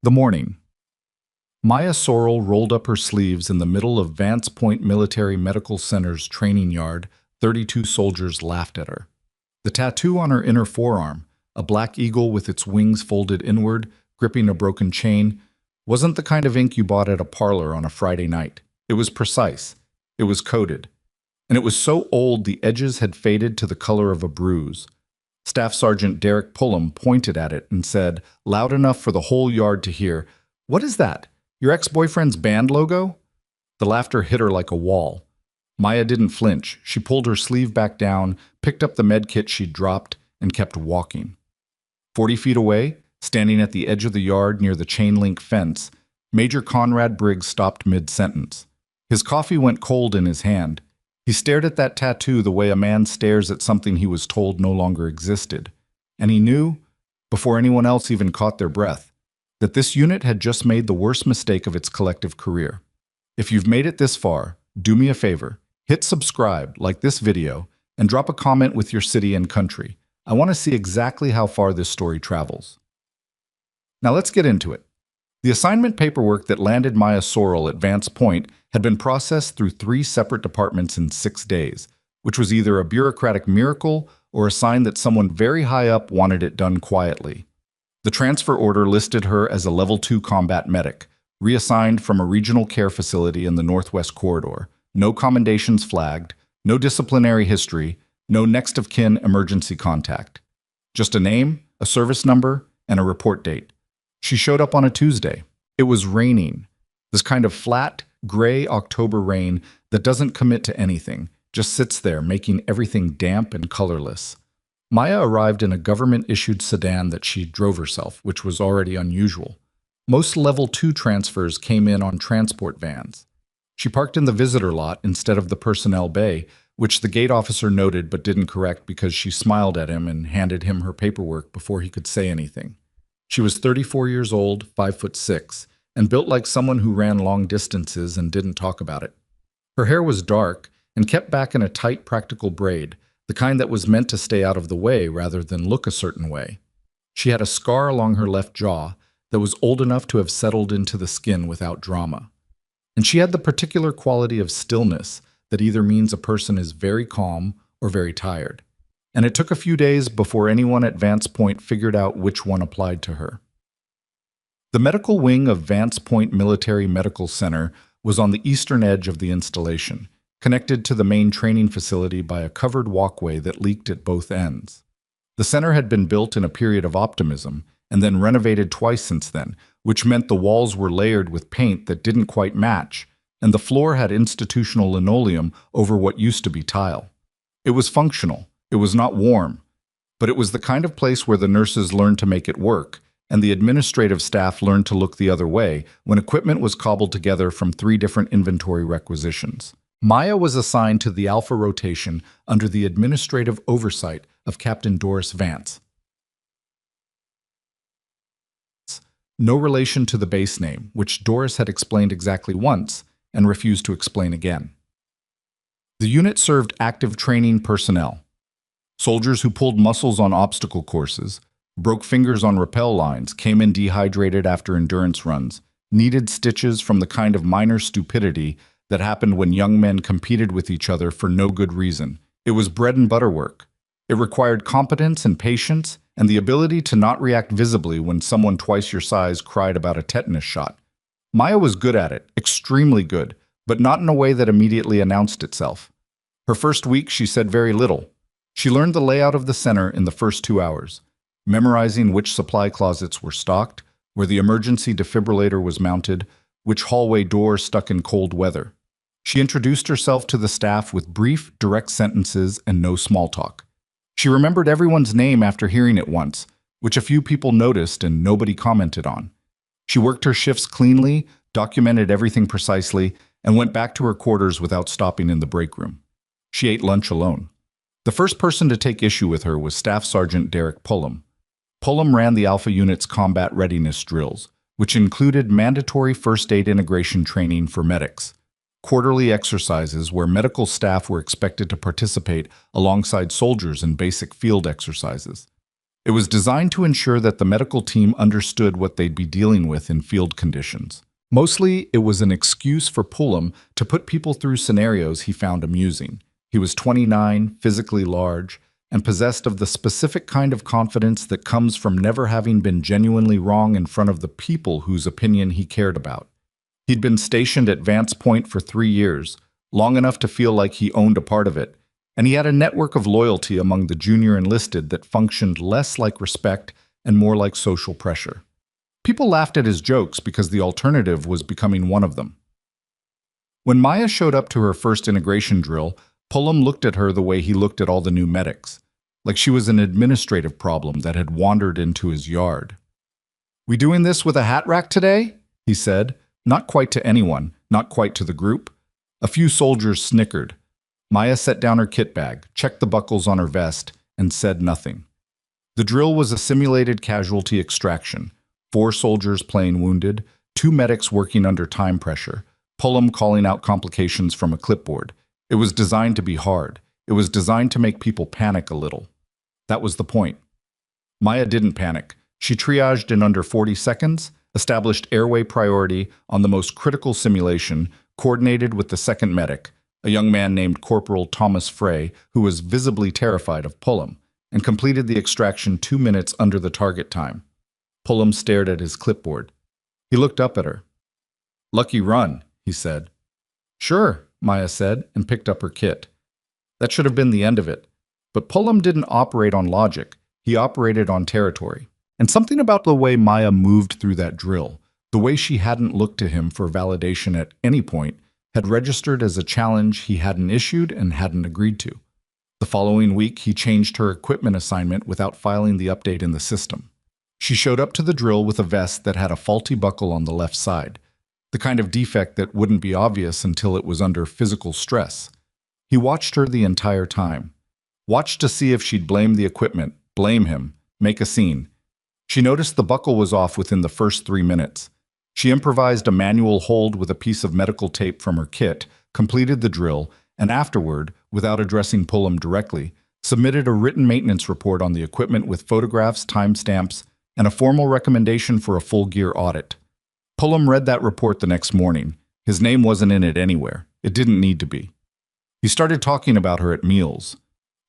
The morning. Maya Sorrell rolled up her sleeves in the middle of Vance Point Military Medical Center's training yard. 32 soldiers laughed at her. The tattoo on her inner forearm, a black eagle with its wings folded inward, gripping a broken chain, wasn't the kind of ink you bought at a parlor on a Friday night. It was precise. It was coded. And it was so old the edges had faded to the color of a bruise. Staff Sergeant Derek Pullum pointed at it and said, loud enough for the whole yard to hear, "What is that? Your ex-boyfriend's band logo?" The laughter hit her like a wall. Maya didn't flinch. She pulled her sleeve back down, picked up the med kit she'd dropped, and kept walking. 40 feet away, standing at the edge of the yard near the chain-link fence, Major Conrad Briggs stopped mid-sentence. His coffee went cold in his hand. He stared at that tattoo the way a man stares at something he was told no longer existed. And he knew, before anyone else even caught their breath, that this unit had just made the worst mistake of its collective career. If you've made it this far, do me a favor, hit subscribe, like this video, and drop a comment with your city and country. I want to see exactly how far this story travels. Now let's get into it. The assignment paperwork that landed Maya Sorrell at Vance Point had been processed through 3 separate departments in 6 days, which was either a bureaucratic miracle or a sign that someone very high up wanted it done quietly. The transfer order listed her as a Level 2 combat medic, reassigned from a regional care facility in the Northwest Corridor, no commendations flagged, no disciplinary history, no next of kin emergency contact. Just a name, a service number, and a report date. She showed up on a Tuesday. It was raining. This kind of flat, gray October rain that doesn't commit to anything, just sits there making everything damp and colorless. Maya arrived in a government-issued sedan that she drove herself, which was already unusual. Most Level 2 transfers came in on transport vans. She parked in the visitor lot instead of the personnel bay, which the gate officer noted but didn't correct because she smiled at him and handed him her paperwork before he could say anything. She was 34 years old, 5'6", and built like someone who ran long distances and didn't talk about it. Her hair was dark and kept back in a tight, practical braid, the kind that was meant to stay out of the way rather than look a certain way. She had a scar along her left jaw that was old enough to have settled into the skin without drama. And she had the particular quality of stillness that either means a person is very calm or very tired. And it took a few days before anyone at Vance Point figured out which one applied to her. The medical wing of Vance Point Military Medical Center was on the eastern edge of the installation, connected to the main training facility by a covered walkway that leaked at both ends. The center had been built in a period of optimism and then renovated twice since then, which meant the walls were layered with paint that didn't quite match, and the floor had institutional linoleum over what used to be tile. It was functional. It was not warm, but it was the kind of place where the nurses learned to make it work, and the administrative staff learned to look the other way when equipment was cobbled together from 3 different inventory requisitions. Maya was assigned to the Alpha rotation under the administrative oversight of Captain Doris Vance. No relation to the base name, which Doris had explained exactly once and refused to explain again. The unit served active training personnel. Soldiers who pulled muscles on obstacle courses, broke fingers on rappel lines, came in dehydrated after endurance runs, needed stitches from the kind of minor stupidity that happened when young men competed with each other for no good reason. It was bread and butter work. It required competence and patience and the ability to not react visibly when someone twice your size cried about a tetanus shot. Maya was good at it, extremely good, but not in a way that immediately announced itself. Her first week, she said very little. She learned the layout of the center in the first 2 hours, memorizing which supply closets were stocked, where the emergency defibrillator was mounted, which hallway door stuck in cold weather. She introduced herself to the staff with brief, direct sentences and no small talk. She remembered everyone's name after hearing it once, which a few people noticed and nobody commented on. She worked her shifts cleanly, documented everything precisely, and went back to her quarters without stopping in the break room. She ate lunch alone. The first person to take issue with her was Staff Sergeant Derek Pullum. Pullum ran the Alpha Unit's combat readiness drills, which included mandatory first aid integration training for medics, quarterly exercises where medical staff were expected to participate alongside soldiers in basic field exercises. It was designed to ensure that the medical team understood what they'd be dealing with in field conditions. Mostly, it was an excuse for Pullum to put people through scenarios he found amusing. He was 29, physically large, and possessed of the specific kind of confidence that comes from never having been genuinely wrong in front of the people whose opinion he cared about. He'd been stationed at Vance Point for 3 years, long enough to feel like he owned a part of it, and he had a network of loyalty among the junior enlisted that functioned less like respect and more like social pressure. People laughed at his jokes because the alternative was becoming one of them. When Maya showed up to her first integration drill, Pullum looked at her the way he looked at all the new medics, like she was an administrative problem that had wandered into his yard. "We doing this with a hat rack today?" he said, not quite to anyone, not quite to the group. A few soldiers snickered. Maya set down her kit bag, checked the buckles on her vest, and said nothing. The drill was a simulated casualty extraction. 4 soldiers playing wounded, 2 medics working under time pressure, Pullum calling out complications from a clipboard. It was designed to be hard. It was designed to make people panic a little. That was the point. Maya didn't panic. She triaged in under 40 seconds, established airway priority on the most critical simulation, coordinated with the second medic, a young man named Corporal Thomas Frey, who was visibly terrified of Pullum, and completed the extraction 2 minutes under the target time. Pullum stared at his clipboard. He looked up at her. "Lucky run," he said. "Sure," Maya said, and picked up her kit. That should have been the end of it. But Pullum didn't operate on logic. He operated on territory. And something about the way Maya moved through that drill, the way she hadn't looked to him for validation at any point, had registered as a challenge he hadn't issued and hadn't agreed to. The following week, he changed her equipment assignment without filing the update in the system. She showed up to the drill with a vest that had a faulty buckle on the left side, the kind of defect that wouldn't be obvious until it was under physical stress. He watched her the entire time. Watched to see if she'd blame the equipment, blame him, make a scene. She noticed the buckle was off within the first 3 minutes. She improvised a manual hold with a piece of medical tape from her kit, completed the drill, and afterward, without addressing Pullum directly, submitted a written maintenance report on the equipment with photographs, timestamps, and a formal recommendation for a full gear audit. Pullum read that report the next morning. His name wasn't in it anywhere. It didn't need to be. He started talking about her at meals.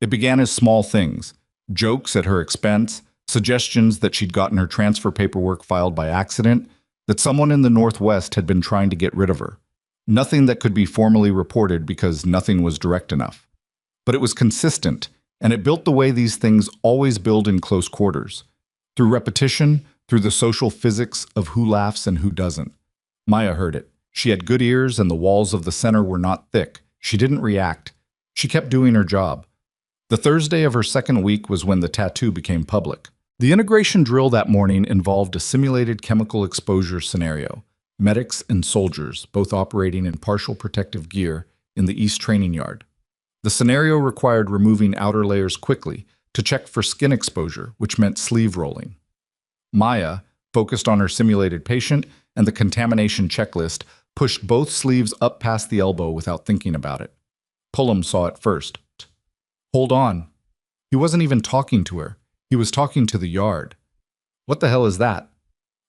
It began as small things, jokes at her expense, suggestions that she'd gotten her transfer paperwork filed by accident, that someone in the Northwest had been trying to get rid of her. Nothing that could be formally reported because nothing was direct enough. But it was consistent, and it built the way these things always build in close quarters. Through repetition, through the social physics of who laughs and who doesn't. Maya heard it. She had good ears and the walls of the center were not thick. She didn't react. She kept doing her job. The Thursday of her second week was when the tattoo became public. The integration drill that morning involved a simulated chemical exposure scenario. Medics and soldiers, both operating in partial protective gear, in the East Training Yard. The scenario required removing outer layers quickly to check for skin exposure, which meant sleeve rolling. Maya, focused on her simulated patient and the contamination checklist, pushed both sleeves up past the elbow without thinking about it. Pullum saw it first. "Hold on." He wasn't even talking to her. He was talking to the yard. "What the hell is that?"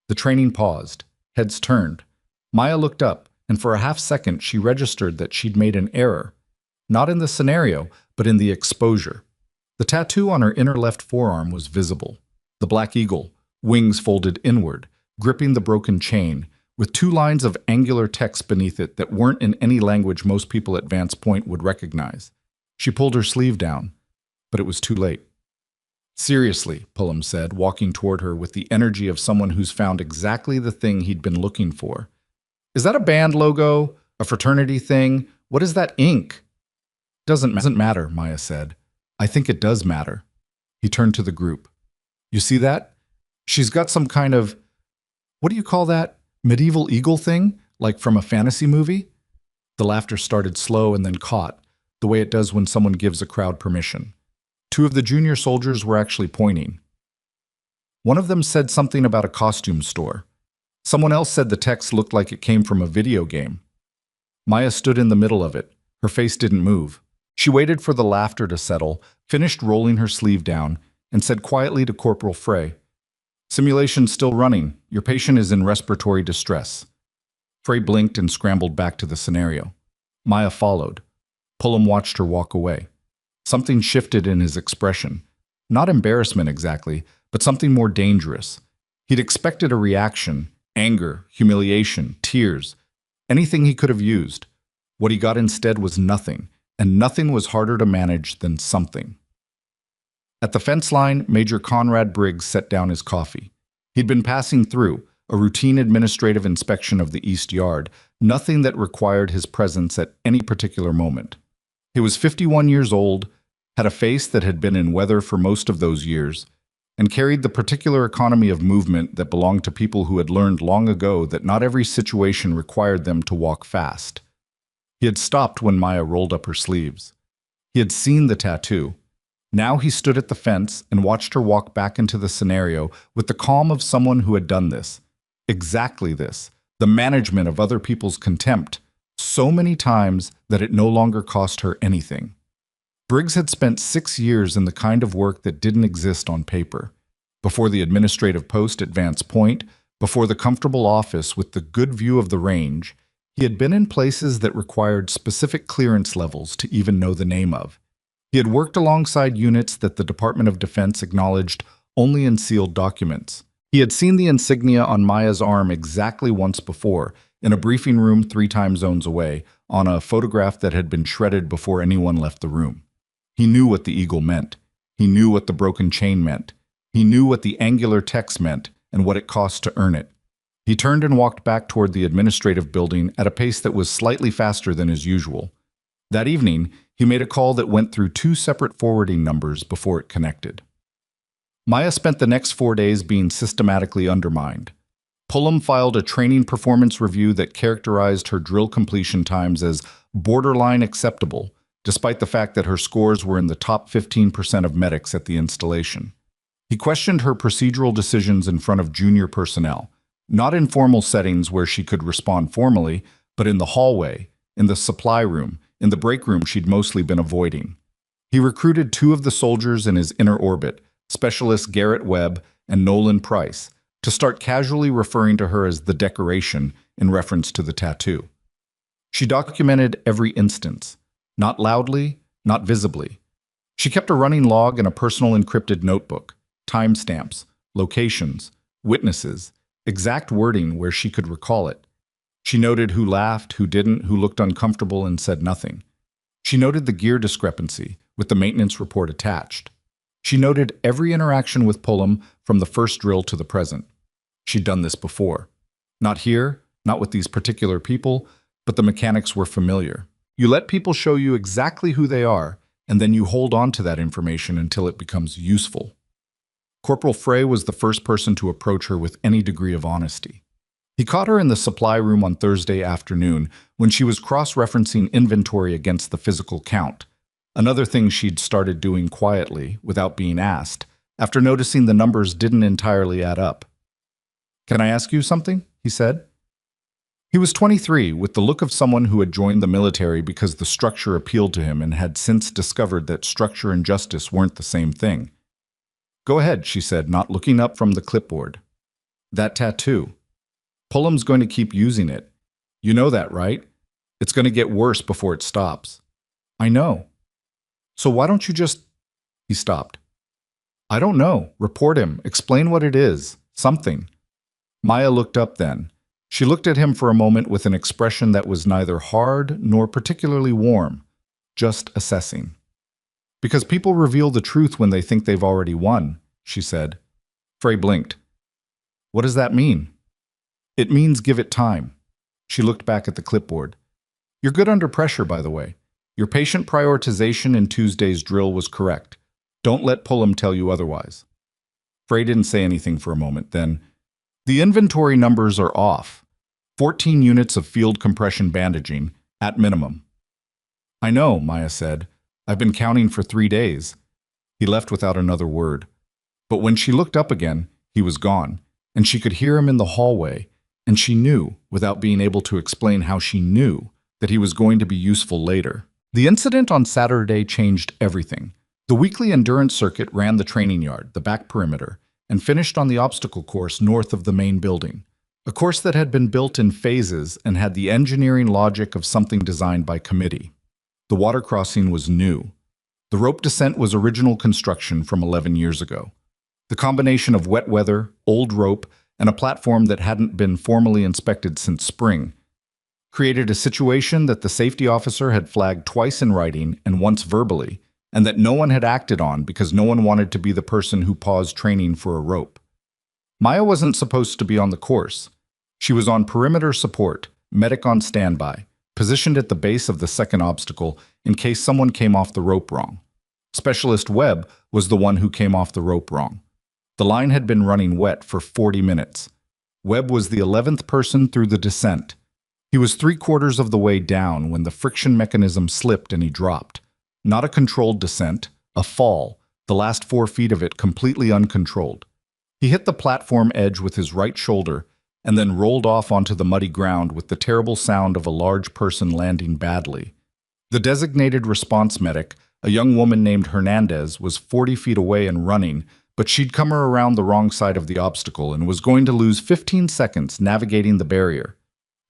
The training paused. Heads turned. Maya looked up, and for a half second she registered that she'd made an error. Not in the scenario, but in the exposure. The tattoo on her inner left forearm was visible. The black eagle, wings folded inward, gripping the broken chain, with 2 lines of angular text beneath it that weren't in any language most people at Vance Point would recognize. She pulled her sleeve down, but it was too late. "Seriously," Pullum said, walking toward her with the energy of someone who's found exactly the thing he'd been looking for. "Is that a band logo? A fraternity thing? What is that ink?" Doesn't matter," Maya said. "I think it does matter." He turned to the group. "You see that? She's got some kind of, what do you call that? Medieval eagle thing? Like from a fantasy movie?" The laughter started slow and then caught, the way it does when someone gives a crowd permission. 2 of the junior soldiers were actually pointing. One of them said something about a costume store. Someone else said the text looked like it came from a video game. Maya stood in the middle of it. Her face didn't move. She waited for the laughter to settle, finished rolling her sleeve down, and said quietly to Corporal Frey, "Simulation's still running. Your patient is in respiratory distress." Frey blinked and scrambled back to the scenario. Maya followed. Pullum watched her walk away. Something shifted in his expression. Not embarrassment exactly, but something more dangerous. He'd expected a reaction, anger, humiliation, tears, anything he could have used. What he got instead was nothing, and nothing was harder to manage than something. At the fence line, Major Conrad Briggs set down his coffee. He'd been passing through, a routine administrative inspection of the East Yard, nothing that required his presence at any particular moment. He was 51 years old, had a face that had been in weather for most of those years, and carried the particular economy of movement that belonged to people who had learned long ago that not every situation required them to walk fast. He had stopped when Maya rolled up her sleeves. He had seen the tattoo. Now he stood at the fence and watched her walk back into the scenario with the calm of someone who had done this. Exactly this. The management of other people's contempt. So many times that it no longer cost her anything. Briggs had spent 6 years in the kind of work that didn't exist on paper. Before the administrative post at Vance Point, before the comfortable office with the good view of the range, he had been in places that required specific clearance levels to even know the name of. He had worked alongside units that the Department of Defense acknowledged only in sealed documents. He had seen the insignia on Maya's arm exactly once before, in a briefing room 3 time zones away, on a photograph that had been shredded before anyone left the room. He knew what the eagle meant. He knew what the broken chain meant. He knew what the angular text meant and what it cost to earn it. He turned and walked back toward the administrative building at a pace that was slightly faster than his usual. That evening, he made a call that went through 2 separate forwarding numbers before it connected. Maya spent the next 4 days being systematically undermined. Pullum filed a training performance review that characterized her drill completion times as borderline acceptable, despite the fact that her scores were in the top 15% of medics at the installation. He questioned her procedural decisions in front of junior personnel, not in formal settings where she could respond formally, but in the hallway, in the supply room, in the break room she'd mostly been avoiding. He recruited 2 of the soldiers in his inner orbit, Specialists Garrett Webb and Nolan Price, to start casually referring to her as the decoration in reference to the tattoo. She documented every instance, not loudly, not visibly. She kept a running log in a personal encrypted notebook, timestamps, locations, witnesses, exact wording where she could recall it. She noted who laughed, who didn't, who looked uncomfortable and said nothing. She noted the gear discrepancy, with the maintenance report attached. She noted every interaction with Pullum from the first drill to the present. She'd done this before. Not here, not with these particular people, but the mechanics were familiar. You let people show you exactly who they are, and then you hold on to that information until it becomes useful. Corporal Frey was the first person to approach her with any degree of honesty. He caught her in the supply room on Thursday afternoon when she was cross-referencing inventory against the physical count, another thing she'd started doing quietly, without being asked, after noticing the numbers didn't entirely add up. "Can I ask you something?" he said. He was 23, with the look of someone who had joined the military because the structure appealed to him and had since discovered that structure and justice weren't the same thing. "Go ahead," she said, not looking up from the clipboard. "That tattoo. Pullum's going to keep using it. You know that, right? It's going to get worse before it stops." "I know. So why don't you just—" He stopped. "I don't know. Report him. Explain what it is. Something." Maya looked up then. She looked at him for a moment with an expression that was neither hard nor particularly warm, just assessing. "Because people reveal the truth when they think they've already won," she said. Frey blinked. "What does that mean?" "It means give it time." She looked back at the clipboard. "You're good under pressure, by the way. Your patient prioritization in Tuesday's drill was correct. Don't let Pullum tell you otherwise." Frey didn't say anything for a moment, then, "The inventory numbers are off. 14 units of field compression bandaging, at minimum." "I know," Maya said. "I've been counting for 3 days." He left without another word. But when she looked up again, he was gone, and she could hear him in the hallway, and she knew, without being able to explain how she knew, that he was going to be useful later. The incident on Saturday changed everything. The weekly endurance circuit ran the training yard, the back perimeter, and finished on the obstacle course north of the main building, a course that had been built in phases and had the engineering logic of something designed by committee. The water crossing was new. The rope descent was original construction from 11 years ago. The combination of wet weather, old rope, and a platform that hadn't been formally inspected since spring created a situation that the safety officer had flagged twice in writing and once verbally, and that no one had acted on because no one wanted to be the person who paused training for a rope. Maya wasn't supposed to be on the course. She was on perimeter support, medic on standby, positioned at the base of the second obstacle in case someone came off the rope wrong. Specialist Webb was the one who came off the rope wrong. The line had been running wet for 40 minutes. Webb was the 11th person through the descent. He was 3/4 of the way down when the friction mechanism slipped and he dropped. Not a controlled descent, a fall, the last 4 feet of it completely uncontrolled. He hit the platform edge with his right shoulder and then rolled off onto the muddy ground with the terrible sound of a large person landing badly. The designated response medic, a young woman named Hernandez, was 40 feet away and running, but she'd come around the wrong side of the obstacle and was going to lose 15 seconds navigating the barrier.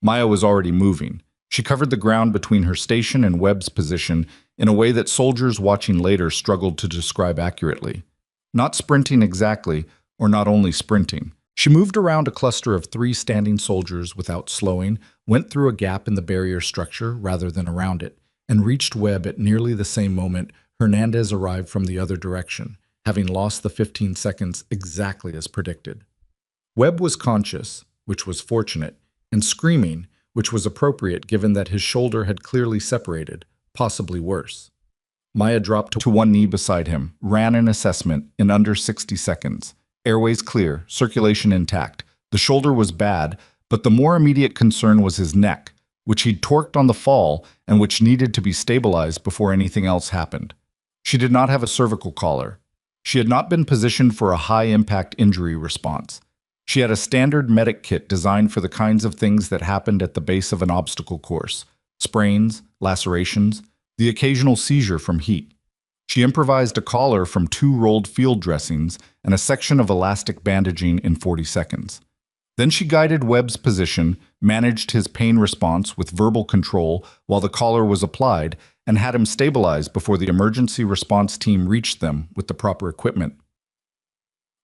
Maya was already moving. She covered the ground between her station and Webb's position in a way that soldiers watching later struggled to describe accurately. Not sprinting exactly, or not only sprinting. She moved around a cluster of 3 standing soldiers without slowing, went through a gap in the barrier structure rather than around it, and reached Webb at nearly the same moment Hernandez arrived from the other direction, having lost the 15 seconds exactly as predicted. Webb was conscious, which was fortunate, and screaming, which was appropriate given that his shoulder had clearly separated, possibly worse. Maya dropped to one knee beside him, ran an assessment in under 60 seconds. Airways clear, circulation intact. The shoulder was bad, but the more immediate concern was his neck, which he'd torqued on the fall and which needed to be stabilized before anything else happened. She did not have a cervical collar. She had not been positioned for a high-impact injury response. She had a standard medic kit designed for the kinds of things that happened at the base of an obstacle course: sprains, lacerations, the occasional seizure from heat. She improvised a collar from 2 rolled field dressings and a section of elastic bandaging in 40 seconds. Then she guided Webb's position, managed his pain response with verbal control while the collar was applied, and had him stabilized before the emergency response team reached them with the proper equipment.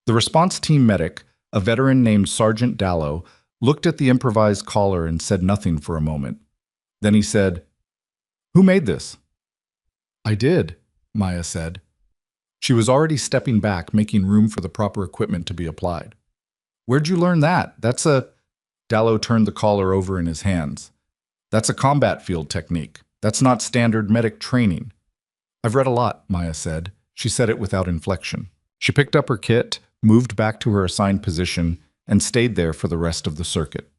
The response team medic, a veteran named Sergeant Dallow, looked at the improvised collar and said nothing for a moment. Then he said, "Who made this?" "I did," Maya said. She was already stepping back, making room for the proper equipment to be applied. "Where'd you learn that? That's a—" Dallow turned the collar over in his hands. "That's a combat field technique. That's not standard medic training." "I've read a lot," Maya said. She said it without inflection. She picked up her kit, moved back to her assigned position, and stayed there for the rest of the circuit.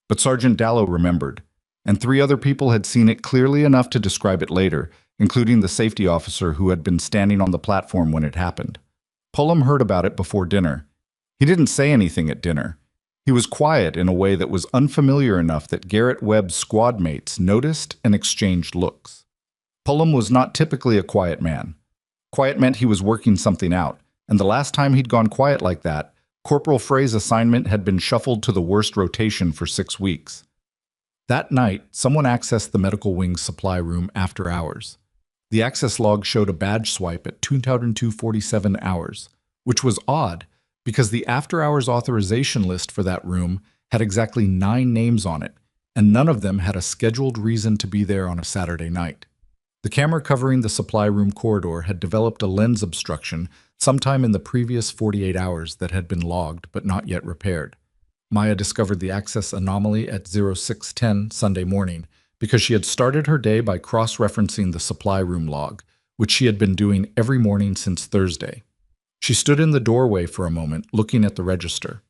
But Sergeant Dallow remembered, and 3 other people had seen it clearly enough to describe it later, including the safety officer who had been standing on the platform when it happened. Pullum heard about it before dinner. He didn't say anything at dinner. He was quiet in a way that was unfamiliar enough that Garrett Webb's squad mates noticed and exchanged looks. Pullum was not typically a quiet man. Quiet meant he was working something out, and the last time he'd gone quiet like that, Corporal Frey's assignment had been shuffled to the worst rotation for 6 weeks. That night, someone accessed the medical wing's supply room after hours. The access log showed a badge swipe at 2247 hours, which was odd because the after-hours authorization list for that room had exactly 9 names on it, and none of them had a scheduled reason to be there on a Saturday night. The camera covering the supply room corridor had developed a lens obstruction sometime in the previous 48 hours that had been logged but not yet repaired. Maya discovered the access anomaly at 0610 Sunday morning because she had started her day by cross-referencing the supply room log, which she had been doing every morning since Thursday. She stood in the doorway for a moment, looking at the register.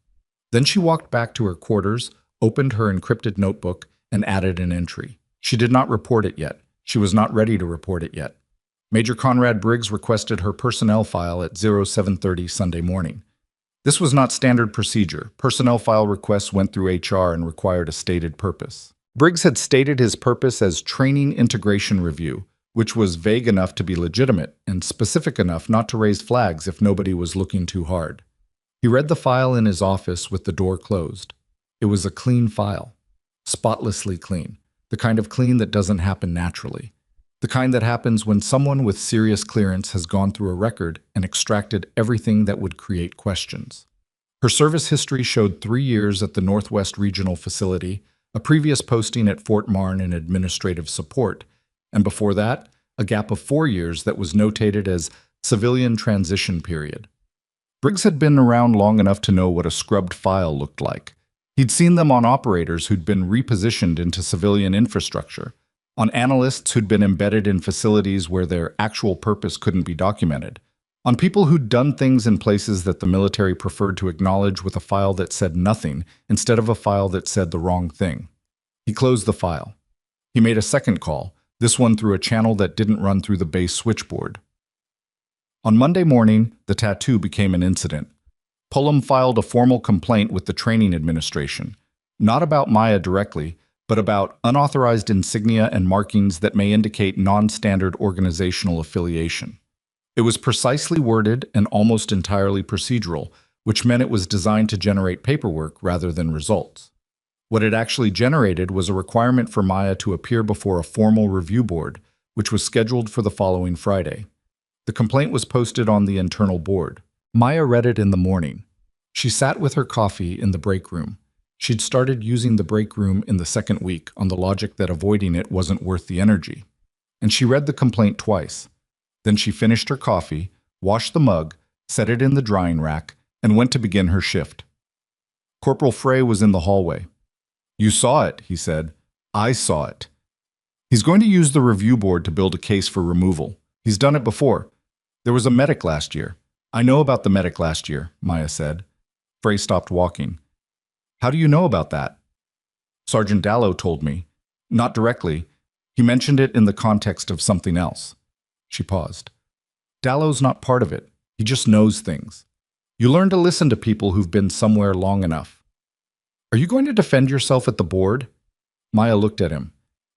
Then she walked back to her quarters, opened her encrypted notebook, and added an entry. She did not report it yet. She was not ready to report it yet. Major Conrad Briggs requested her personnel file at 0730 Sunday morning. This was not standard procedure. Personnel file requests went through HR and required a stated purpose. Briggs had stated his purpose as training integration review, which was vague enough to be legitimate and specific enough not to raise flags if nobody was looking too hard. He read the file in his office with the door closed. It was a clean file, spotlessly clean, the kind of clean that doesn't happen naturally, the kind that happens when someone with serious clearance has gone through a record and extracted everything that would create questions. Her service history showed 3 years at the Northwest Regional Facility, a previous posting at Fort Marne in administrative support, and before that, a gap of 4 years that was notated as civilian transition period. Briggs had been around long enough to know what a scrubbed file looked like. He'd seen them on operators who'd been repositioned into civilian infrastructure, on analysts who'd been embedded in facilities where their actual purpose couldn't be documented, on people who'd done things in places that the military preferred to acknowledge with a file that said nothing instead of a file that said the wrong thing. He closed the file. He made a second call, this one through a channel that didn't run through the base switchboard. On Monday morning, the tattoo became an incident. Pullum filed a formal complaint with the training administration, not about Maya directly, but about unauthorized insignia and markings that may indicate non-standard organizational affiliation. It was precisely worded and almost entirely procedural, which meant it was designed to generate paperwork rather than results. What it actually generated was a requirement for Maya to appear before a formal review board, which was scheduled for the following Friday. The complaint was posted on the internal board. Maya read it in the morning. She sat with her coffee in the break room. She'd started using the break room in the second week on the logic that avoiding it wasn't worth the energy. And she read the complaint twice. Then she finished her coffee, washed the mug, set it in the drying rack, and went to begin her shift. Corporal Frey was in the hallway. "You saw it," he said. "I saw it. He's going to use the review board to build a case for removal. He's done it before. There was a medic last year." "I know about the medic last year," Maya said. Frey stopped walking. "How do you know about that?" "Sergeant Dallow told me. Not directly. He mentioned it in the context of something else." She paused. "Dallow's not part of it. He just knows things. You learn to listen to people who've been somewhere long enough." "Are you going to defend yourself at the board?" Maya looked at him.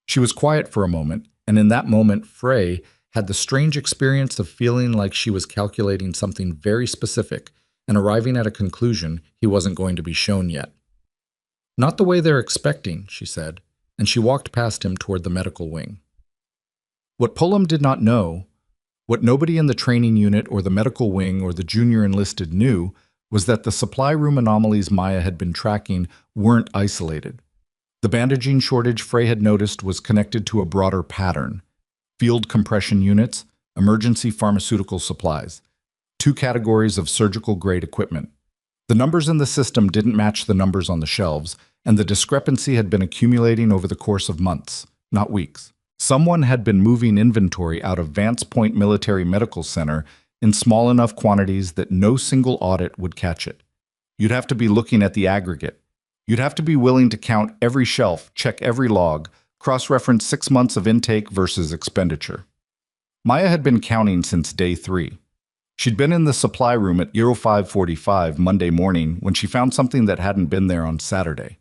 She was quiet for a moment, and in that moment, Frey had the strange experience of feeling like she was calculating something very specific and arriving at a conclusion he wasn't going to be shown yet. "Not the way they're expecting," she said, and she walked past him toward the medical wing. What Pullum did not know, what nobody in the training unit or the medical wing or the junior enlisted knew, was that the supply room anomalies Maya had been tracking weren't isolated. The bandaging shortage Frey had noticed was connected to a broader pattern: field compression units, emergency pharmaceutical supplies, 2 categories of surgical-grade equipment. The numbers in the system didn't match the numbers on the shelves, and the discrepancy had been accumulating over the course of months, not weeks. Someone had been moving inventory out of Vance Point Military Medical Center in small enough quantities that no single audit would catch it. You'd have to be looking at the aggregate. You'd have to be willing to count every shelf, check every log, cross-reference 6 months of intake versus expenditure. Maya had been counting since day 3. She'd been in the supply room at 05:45 Monday morning when she found something that hadn't been there on Saturday.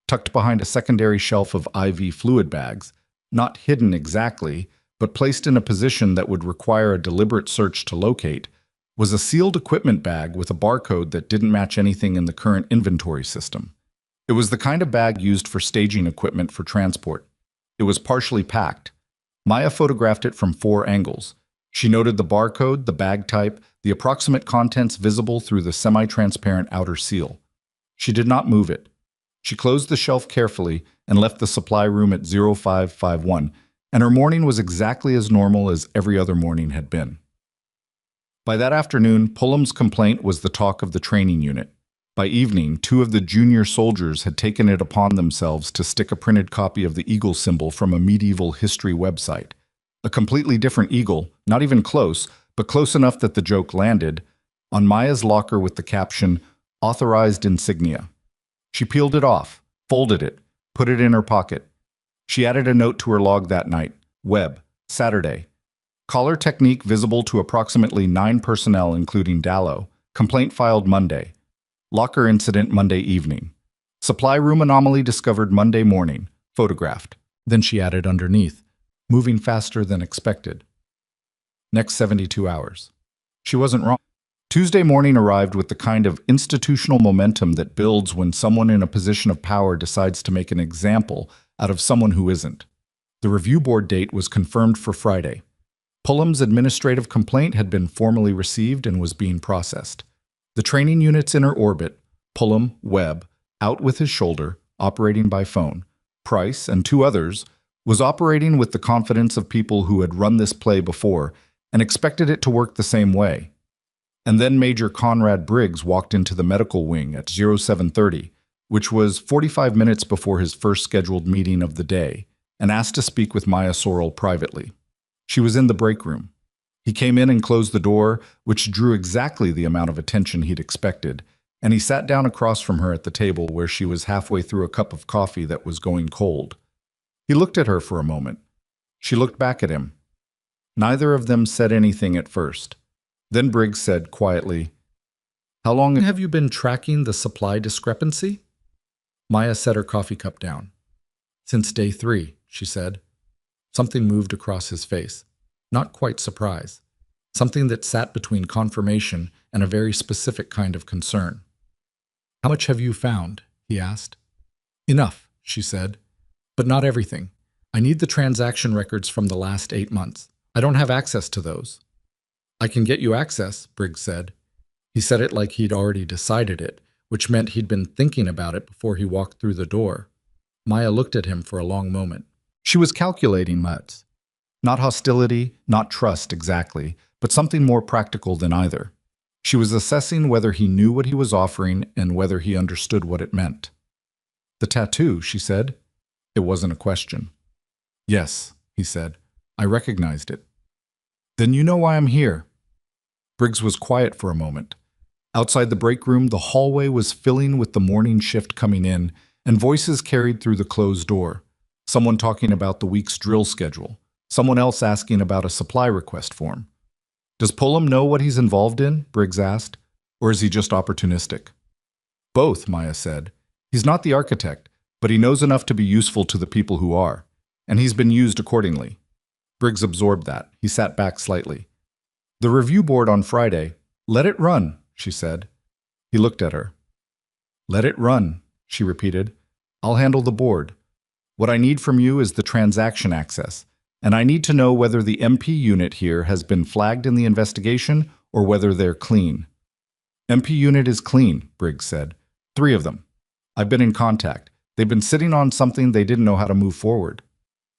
Tucked behind a secondary shelf of IV fluid bags, not hidden exactly, but placed in a position that would require a deliberate search to locate, was a sealed equipment bag with a barcode that didn't match anything in the current inventory system. It was the kind of bag used for staging equipment for transport. It was partially packed. Maya photographed it from 4 angles. She noted the barcode, the bag type, the approximate contents visible through the semi-transparent outer seal. She did not move it. She closed the shelf carefully and left the supply room at 0551, and her morning was exactly as normal as every other morning had been. By that afternoon, Pullum's complaint was the talk of the training unit. By evening, 2 of the junior soldiers had taken it upon themselves to stick a printed copy of the eagle symbol from a medieval history website. A completely different eagle, not even close, but close enough that the joke landed, on Maya's locker with the caption, "Authorized Insignia." She peeled it off, folded it, put it in her pocket. She added a note to her log that night: Web, Saturday. Collar technique visible to approximately 9 personnel including Dallow. Complaint filed Monday. Locker incident Monday evening. Supply room anomaly discovered Monday morning. Photographed. Then she added underneath: moving faster than expected. Next 72 hours. She wasn't wrong. Tuesday morning arrived with the kind of institutional momentum that builds when someone in a position of power decides to make an example out of someone who isn't. The review board date was confirmed for Friday. Pullum's administrative complaint had been formally received and was being processed. The training unit's inner orbit, Pullum, Webb, out with his shoulder, operating by phone, Price, and two others, was operating with the confidence of people who had run this play before and expected it to work the same way. And then Major Conrad Briggs walked into the medical wing at 0730, which was 45 minutes before his first scheduled meeting of the day, and asked to speak with Maya Sorrell privately. She was in the break room. He came in and closed the door, which drew exactly the amount of attention he'd expected, and he sat down across from her at the table where she was halfway through a cup of coffee that was going cold. He looked at her for a moment. She looked back at him. Neither of them said anything at first. Then Briggs said quietly, "How long have you been tracking the supply discrepancy?" Maya set her coffee cup down. "Since day 3, she said. Something moved across his face. Not quite surprise. Something that sat between confirmation and a very specific kind of concern. "How much have you found?" he asked. "Enough," she said. "But not everything. I need the transaction records from the last 8 months. I don't have access to those." "I can get you access," Briggs said. He said it like he'd already decided it, which meant he'd been thinking about it before he walked through the door. Maya looked at him for a long moment. She was calculating much. Not hostility, not trust exactly, but something more practical than either. She was assessing whether he knew what he was offering and whether he understood what it meant. "The tattoo," she said. It wasn't a question. "Yes," he said. "I recognized it." "Then you know why I'm here." Briggs was quiet for a moment. Outside the break room, the hallway was filling with the morning shift coming in, and voices carried through the closed door. Someone talking about the week's drill schedule. Someone else asking about a supply request form. "Does Pullum know what he's involved in?" Briggs asked. "Or is he just opportunistic?" "Both," Maya said. "He's not the architect, but he knows enough to be useful to the people who are. And he's been used accordingly." Briggs absorbed that. He sat back slightly. "The review board on Friday. Let it run," she said. He looked at her. "Let it run," she repeated. "I'll handle the board. What I need from you is the transaction access, and I need to know whether the MP unit here has been flagged in the investigation or whether they're clean." "MP unit is clean," Briggs said. 3 of them. I've been in contact. They've been sitting on something they didn't know how to move forward."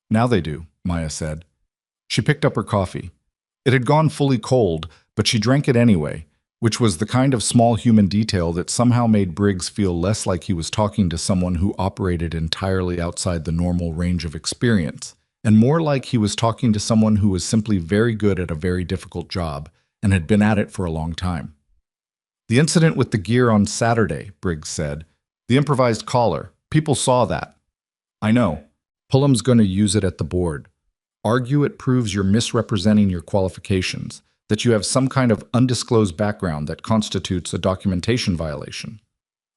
"Now they do," Maya said. She picked up her coffee. It had gone fully cold, but she drank it anyway, which was the kind of small human detail that somehow made Briggs feel less like he was talking to someone who operated entirely outside the normal range of experience, and more like he was talking to someone who was simply very good at a very difficult job and had been at it for a long time. "The incident with the gear on Saturday," Briggs said. "The improvised collar. People saw that." "I know. Pullum's going to use it at the board. Argue it proves you're misrepresenting your qualifications, that you have some kind of undisclosed background that constitutes a documentation violation."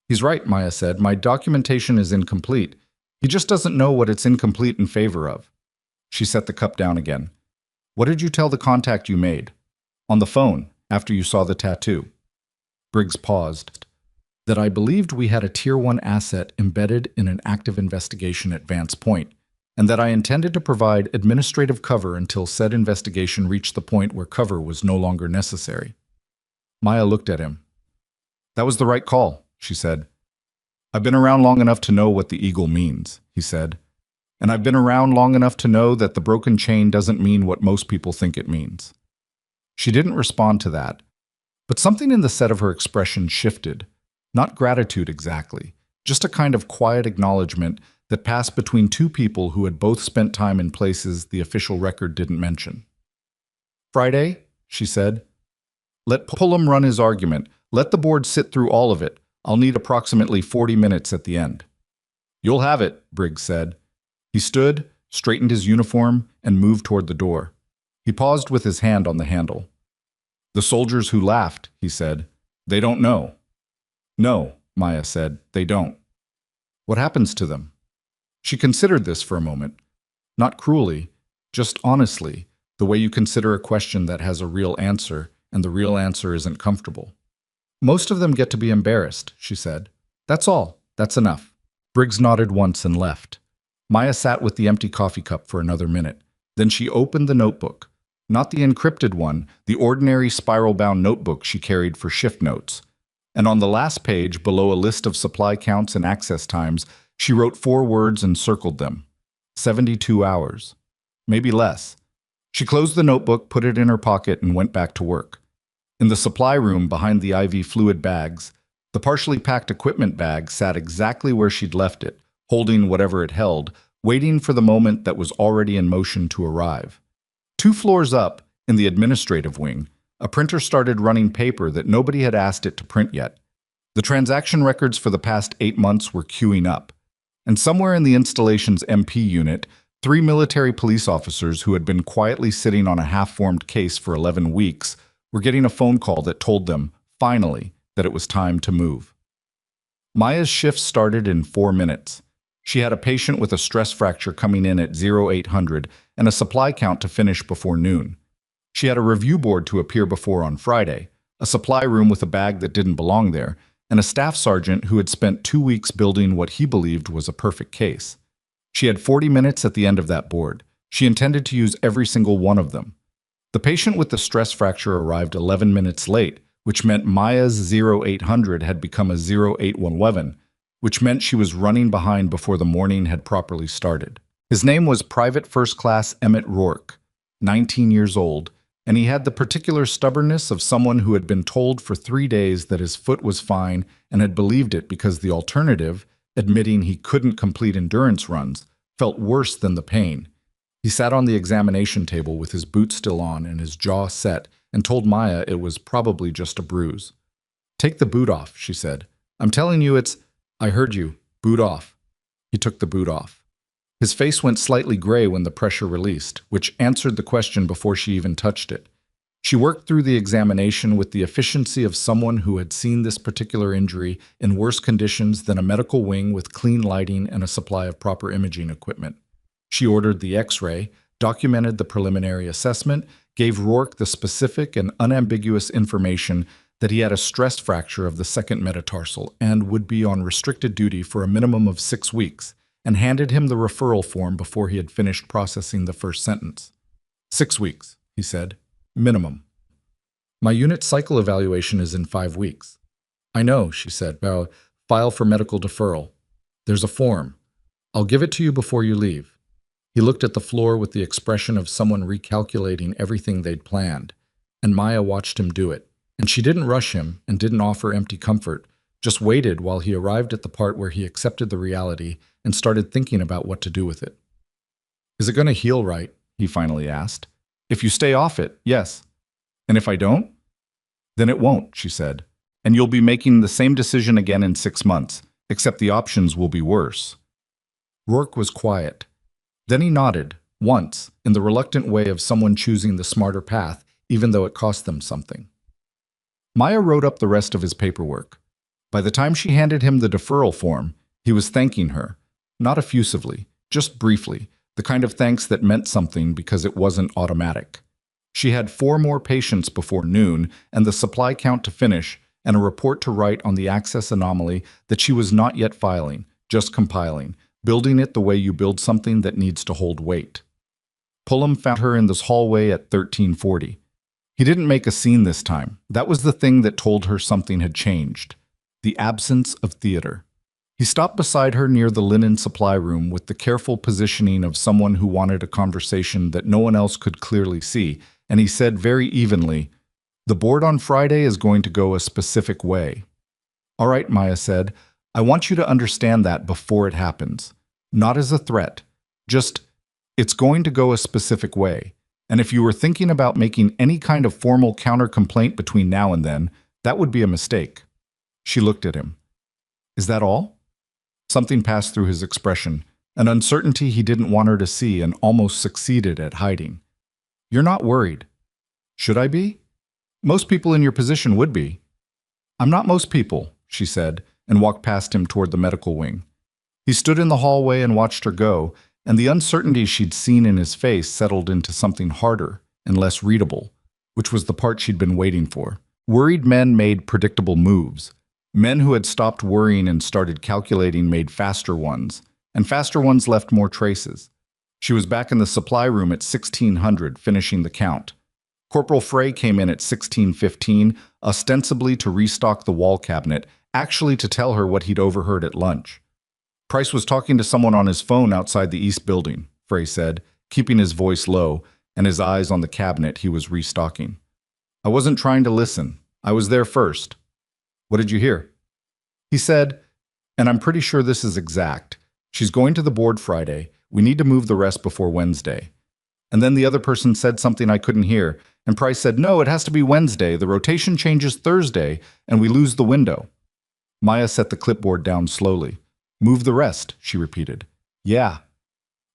"He's right," Maya said. "My documentation is incomplete. He just doesn't know what it's incomplete in favor of." She set the cup down again. "What did you tell the contact you made?" "On the phone, after you saw the tattoo." Briggs paused. "That I believed we had a Tier 1 asset embedded in an active investigation at Vance Point, and that I intended to provide administrative cover until said investigation reached the point where cover was no longer necessary." Maya looked at him. "That was the right call," she said. "I've been around long enough to know what the eagle means," he said. "And I've been around long enough to know that the broken chain doesn't mean what most people think it means." She didn't respond to that, but something in the set of her expression shifted. Not gratitude exactly, just a kind of quiet acknowledgement that passed between two people who had both spent time in places the official record didn't mention. "Friday," she said. "Let Pullum run his argument. Let the board sit through all of it. I'll need approximately 40 minutes at the end." "You'll have it," Briggs said. He stood, straightened his uniform, and moved toward the door. He paused with his hand on the handle. "The soldiers who laughed," he said, "they don't know." "No," Maya said, "they don't." "What happens to them?" She considered this for a moment. Not cruelly, Just honestly, the way you consider a question that has a real answer, and the real answer isn't comfortable. Most of them get to be embarrassed, she said. That's all. That's enough. Briggs nodded once and left. Maya sat with the empty coffee cup for another minute. Then she opened the notebook. Not the encrypted one, the ordinary spiral-bound notebook she carried for shift notes. And on the last page, below a list of supply counts and access times, she wrote 4 words and circled them. 72 hours. Maybe less. She closed the notebook, put it in her pocket, and went back to work. In the supply room behind the IV fluid bags, the partially packed equipment bag sat exactly where she'd left it, holding whatever it held, waiting for the moment that was already in motion to arrive. 2 floors up, in the administrative wing, a printer started running paper that nobody had asked it to print yet. The transaction records for the past 8 months were queuing up. And somewhere in the installation's MP unit, 3 military police officers who had been quietly sitting on a half-formed case for 11 weeks were getting a phone call that told them, finally, that it was time to move. Maya's shift started in 4 minutes. She had a patient with a stress fracture coming in at 0800 and a supply count to finish before noon. She had a review board to appear before on Friday, a supply room with a bag that didn't belong there, and a staff sergeant who had spent 2 weeks building what he believed was a perfect case. She had 40 minutes at the end of that board. She intended to use every single one of them. The patient with the stress fracture arrived 11 minutes late, which meant Maya's 0800 had become a 0811, which meant she was running behind before the morning had properly started. His name was Private First Class Emmett Rourke, 19 years old, and he had the particular stubbornness of someone who had been told for 3 days that his foot was fine and had believed it because the alternative, admitting he couldn't complete endurance runs, felt worse than the pain. He sat on the examination table with his boot still on and his jaw set and told Maya it was probably just a bruise. "Take the boot off," she said. "I'm telling you it's—" "I heard you. Boot off." He took the boot off. His face went slightly gray when the pressure released, which answered the question before she even touched it. She worked through the examination with the efficiency of someone who had seen this particular injury in worse conditions than a medical wing with clean lighting and a supply of proper imaging equipment. She ordered the X-ray, documented the preliminary assessment, gave Rourke the specific and unambiguous information that he had a stress fracture of the second metatarsal and would be on restricted duty for a minimum of 6 weeks, and handed him the referral form before he had finished processing the first sentence. 6 weeks, he said. Minimum. My unit cycle evaluation is in 5 weeks. I know, she said. File for medical deferral. There's a form. I'll give it to you before you leave. He looked at the floor with the expression of someone recalculating everything they'd planned, and Maya watched him do it. And she didn't rush him and didn't offer empty comfort, just waited while he arrived at the part where he accepted the reality and started thinking about what to do with it. Is it going to heal right? He finally asked. If you stay off it, yes. And if I don't? Then it won't, she said. And you'll be making the same decision again in 6 months, except the options will be worse. Rourke was quiet. Then he nodded, once, in the reluctant way of someone choosing the smarter path, even though it cost them something. Maya wrote up the rest of his paperwork. By the time she handed him the deferral form, he was thanking her, not effusively, just briefly, the kind of thanks that meant something because it wasn't automatic. She had 4 more patients before noon and the supply count to finish and a report to write on the access anomaly that she was not yet filing, just compiling, building it the way you build something that needs to hold weight. Pullum found her in this hallway at 1340. He didn't make a scene this time. That was the thing that told her something had changed. The absence of theater. He stopped beside her near the linen supply room with the careful positioning of someone who wanted a conversation that no one else could clearly see, and he said very evenly, "The board on Friday is going to go a specific way." "All right," Maya said, "I want you to understand that before it happens. Not as a threat. Just, it's going to go a specific way. And if you were thinking about making any kind of formal counter-complaint between now and then, that would be a mistake." She looked at him. "Is that all?" Something passed through his expression, an uncertainty he didn't want her to see and almost succeeded at hiding. "You're not worried." "Should I be?" "Most people in your position would be." "I'm not most people," she said, and walked past him toward the medical wing. He stood in the hallway and watched her go, and the uncertainty she'd seen in his face settled into something harder and less readable, which was the part she'd been waiting for. Worried men made predictable moves. Men who had stopped worrying and started calculating made faster ones, and faster ones left more traces. She was back in the supply room at 1600, finishing the count. Corporal Frey came in at 1615, ostensibly to restock the wall cabinet, actually to tell her what he'd overheard at lunch. Price was talking to someone on his phone outside the East Building, Frey said, keeping his voice low and his eyes on the cabinet he was restocking. I wasn't trying to listen. I was there first. What did you hear? He said, and I'm pretty sure this is exact. She's going to the board Friday. We need to move the rest before Wednesday. And then the other person said something I couldn't hear, and Price said, no, it has to be Wednesday. The rotation changes Thursday, and we lose the window. Maya set the clipboard down slowly. Move the rest, she repeated. Yeah.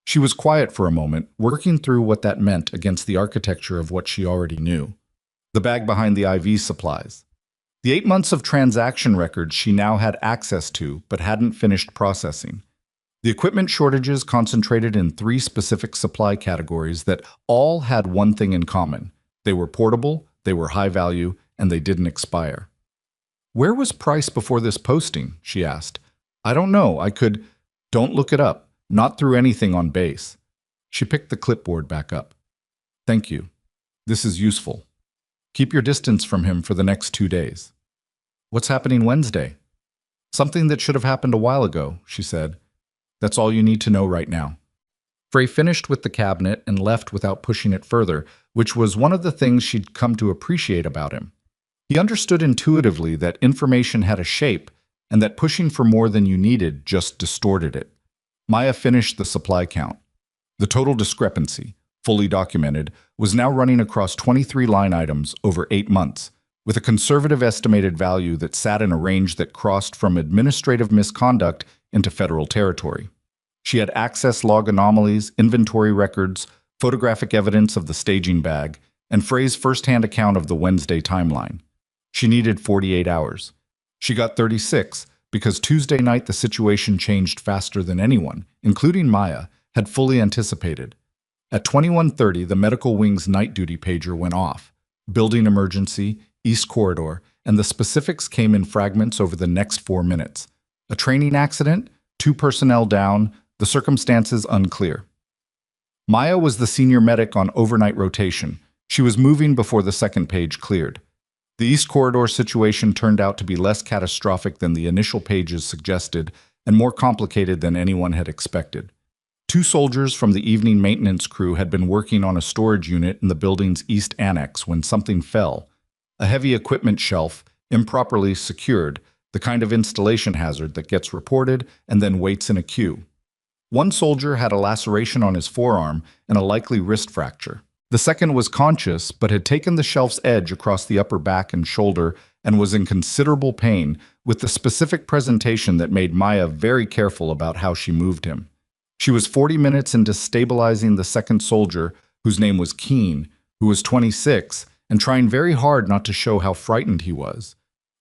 She was quiet for a moment, working through what that meant against the architecture of what she already knew. The bag behind the IV supplies. The 8 months of transaction records she now had access to, but hadn't finished processing. The equipment shortages concentrated in 3 specific supply categories that all had one thing in common. They were portable, they were high value, and they didn't expire. Where was Price before this posting? She asked. I don't know. I could... Don't look it up. Not through anything on base. She picked the clipboard back up. Thank you. This is useful. Keep your distance from him for the next 2 days. What's happening Wednesday? Something that should have happened a while ago, she said. That's all you need to know right now. Frey finished with the cabinet and left without pushing it further, which was one of the things she'd come to appreciate about him. He understood intuitively that information had a shape and that pushing for more than you needed just distorted it. Maya finished the supply count. The total discrepancy, fully documented, was now running across 23 line items over 8 months, with a conservative estimated value that sat in a range that crossed from administrative misconduct into federal territory. She had access log anomalies, inventory records, photographic evidence of the staging bag, and Frey's first-hand account of the Wednesday timeline. She needed 48 hours. She got 36 because Tuesday night the situation changed faster than anyone, including Maya, had fully anticipated. At 21:30, the medical wing's night duty pager went off. Building emergency, East Corridor, and the specifics came in fragments over the next 4 minutes. A training accident, 2 personnel down, the circumstances unclear. Maya was the senior medic on overnight rotation. She was moving before the second page cleared. The East Corridor situation turned out to be less catastrophic than the initial pages suggested and more complicated than anyone had expected. 2 soldiers from the evening maintenance crew had been working on a storage unit in the building's east annex when something fell. A heavy equipment shelf, improperly secured, the kind of installation hazard that gets reported and then waits in a queue. 1 soldier had a laceration on his forearm and a likely wrist fracture. The second was conscious but had taken the shelf's edge across the upper back and shoulder and was in considerable pain, with the specific presentation that made Maya very careful about how she moved him. She was 40 minutes into stabilizing the second soldier, whose name was Keene, who was 26, and trying very hard not to show how frightened he was,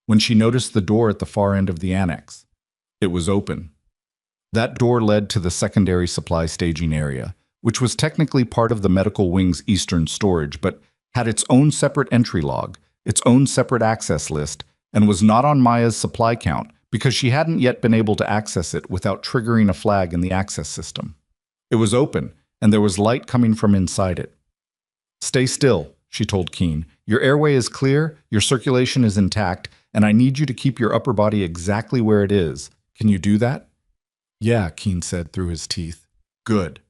when she noticed the door at the far end of the annex. It was open. That door led to the secondary supply staging area, which was technically part of the medical wing's eastern storage, but had its own separate entry log, its own separate access list, and was not on Maya's supply count because she hadn't yet been able to access it without triggering a flag in the access system. It was open, and there was light coming from inside it. Stay still, she told Keene. Your airway is clear, your circulation is intact, and I need you to keep your upper body exactly where it is. Can you do that? Yeah, Keene said through his teeth. Good.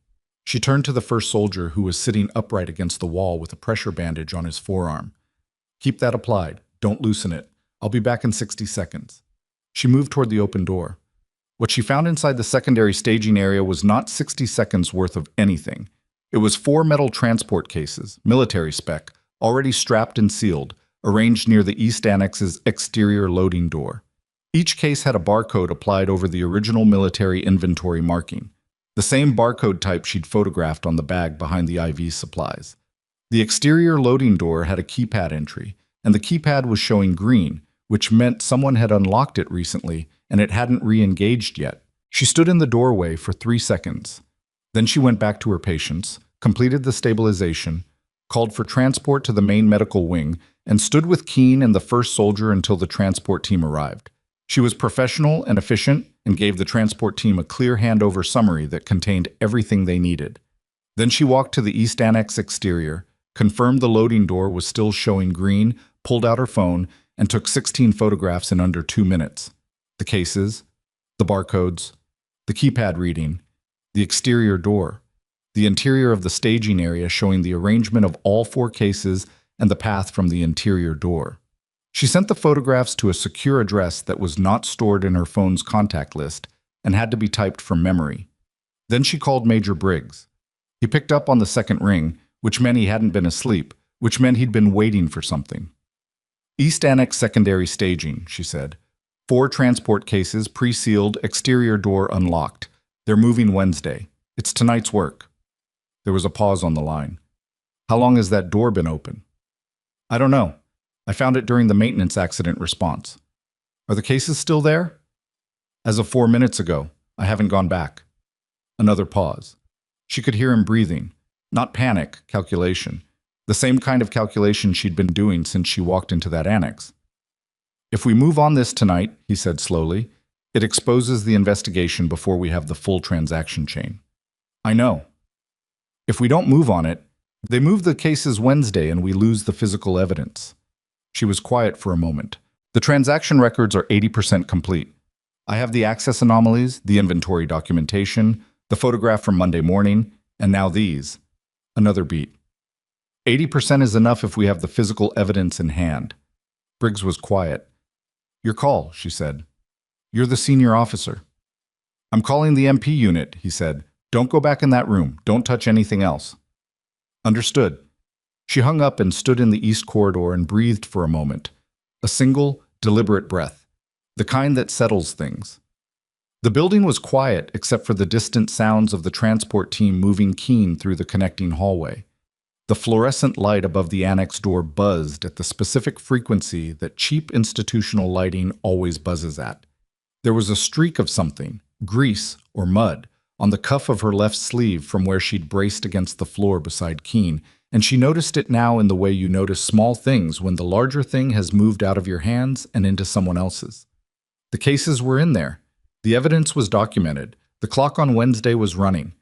She turned to the first soldier who was sitting upright against the wall with a pressure bandage on his forearm. Keep that applied. Don't loosen it. I'll be back in 60 seconds. She moved toward the open door. What she found inside the secondary staging area was not 60 seconds worth of anything. It was 4 metal transport cases, military spec, already strapped and sealed, arranged near the East Annex's exterior loading door. Each case had a barcode applied over the original military inventory marking, the same barcode type she'd photographed on the bag behind the IV supplies. The exterior loading door had a keypad entry, and the keypad was showing green, which meant someone had unlocked it recently and it hadn't re-engaged yet. She stood in the doorway for 3 seconds. Then she went back to her patients, completed the stabilization, called for transport to the main medical wing, and stood with Keene and the first soldier until the transport team arrived. She was professional and efficient and gave the transport team a clear handover summary that contained everything they needed. Then she walked to the East Annex exterior, confirmed the loading door was still showing green, pulled out her phone, and took 16 photographs in under 2 minutes. The cases, the barcodes, the keypad reading, the exterior door, the interior of the staging area showing the arrangement of all 4 cases and the path from the interior door. She sent the photographs to a secure address that was not stored in her phone's contact list and had to be typed from memory. Then she called Major Briggs. He picked up on the second ring, which meant he hadn't been asleep, which meant he'd been waiting for something. East Annex secondary staging, she said. 4 transport cases, pre-sealed, exterior door unlocked. They're moving Wednesday. It's tonight's work. There was a pause on the line. How long has that door been open? I don't know. I found it during the maintenance accident response. Are the cases still there? As of 4 minutes ago. I haven't gone back. Another pause. She could hear him breathing. Not panic, calculation. The same kind of calculation she'd been doing since she walked into that annex. If we move on this tonight, he said slowly, it exposes the investigation before we have the full transaction chain. I know. If we don't move on it, they move the cases Wednesday and we lose the physical evidence. She was quiet for a moment. The transaction records are 80% complete. I have the access anomalies, the inventory documentation, the photograph from Monday morning, and now these. Another beat. 80% is enough if we have the physical evidence in hand. Briggs was quiet. Your call, she said. You're the senior officer. I'm calling the MP unit, he said. Don't go back in that room. Don't touch anything else. Understood. She hung up and stood in the east corridor and breathed for a moment. A single, deliberate breath. The kind that settles things. The building was quiet except for the distant sounds of the transport team moving Keene through the connecting hallway. The fluorescent light above the annex door buzzed at the specific frequency that cheap institutional lighting always buzzes at. There was a streak of something, grease or mud, on the cuff of her left sleeve from where she'd braced against the floor beside Keene, and she noticed it now in the way you notice small things when the larger thing has moved out of your hands and into someone else's. The cases were in there. The evidence was documented. The clock on Wednesday was running.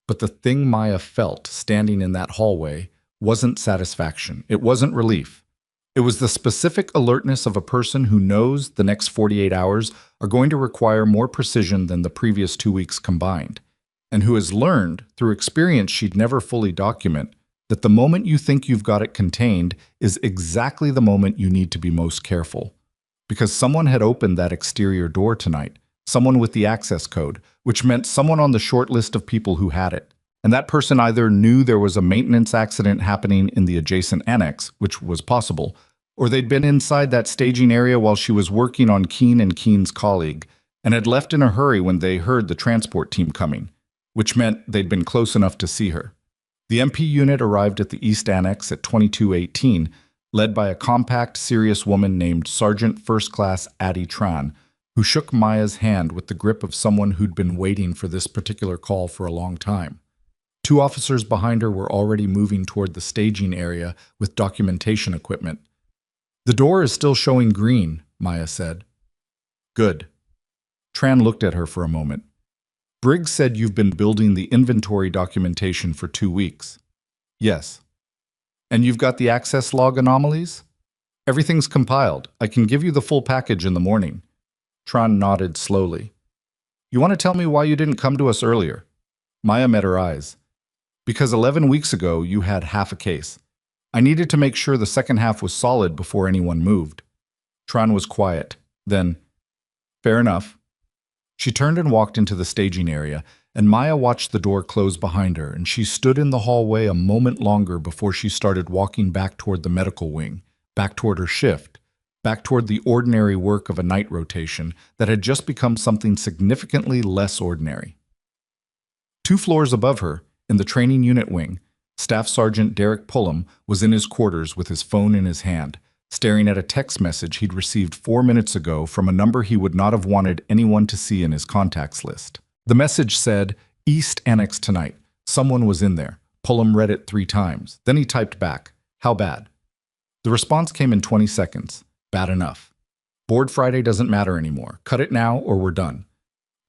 But the thing Maya felt standing in that hallway wasn't satisfaction. It wasn't relief. It was the specific alertness of a person who knows the next 48 hours are going to require more precision than the previous 2 weeks combined, and who has learned, through experience she'd never fully document, that the moment you think you've got it contained is exactly the moment you need to be most careful. Because someone had opened that exterior door tonight, someone with the access code, which meant someone on the short list of people who had it. And that person either knew there was a maintenance accident happening in the adjacent annex, which was possible, or they'd been inside that staging area while she was working on Keene and Keene's colleague, and had left in a hurry when they heard the transport team coming, which meant they'd been close enough to see her. The MP unit arrived at the East Annex at 2218, led by a compact, serious woman named Sergeant First Class Addie Tran, who shook Maya's hand with the grip of someone who'd been waiting for this particular call for a long time. 2 officers behind her were already moving toward the staging area with documentation equipment. The door is still showing green, Maya said. Good. Tran looked at her for a moment. Briggs said you've been building the inventory documentation for 2 weeks. Yes. And you've got the access log anomalies? Everything's compiled. I can give you the full package in the morning. Tran nodded slowly. You want to tell me why you didn't come to us earlier? Maya met her eyes. Because 11 weeks ago, you had half a case. I needed to make sure the second half was solid before anyone moved. Tran was quiet. Then, fair enough. She turned and walked into the staging area, and Maya watched the door close behind her, and she stood in the hallway a moment longer before she started walking back toward the medical wing, back toward her shift, back toward the ordinary work of a night rotation that had just become something significantly less ordinary. 2 floors above her, in the training unit wing, Staff Sergeant Derek Pullum was in his quarters with his phone in his hand, staring at a text message he'd received 4 minutes ago from a number he would not have wanted anyone to see in his contacts list. The message said, East Annex tonight. Someone was in there. Pullum read it 3 times. Then he typed back, "How bad?" The response came in 20 seconds. Bad enough. Board Friday doesn't matter anymore. Cut it now or we're done.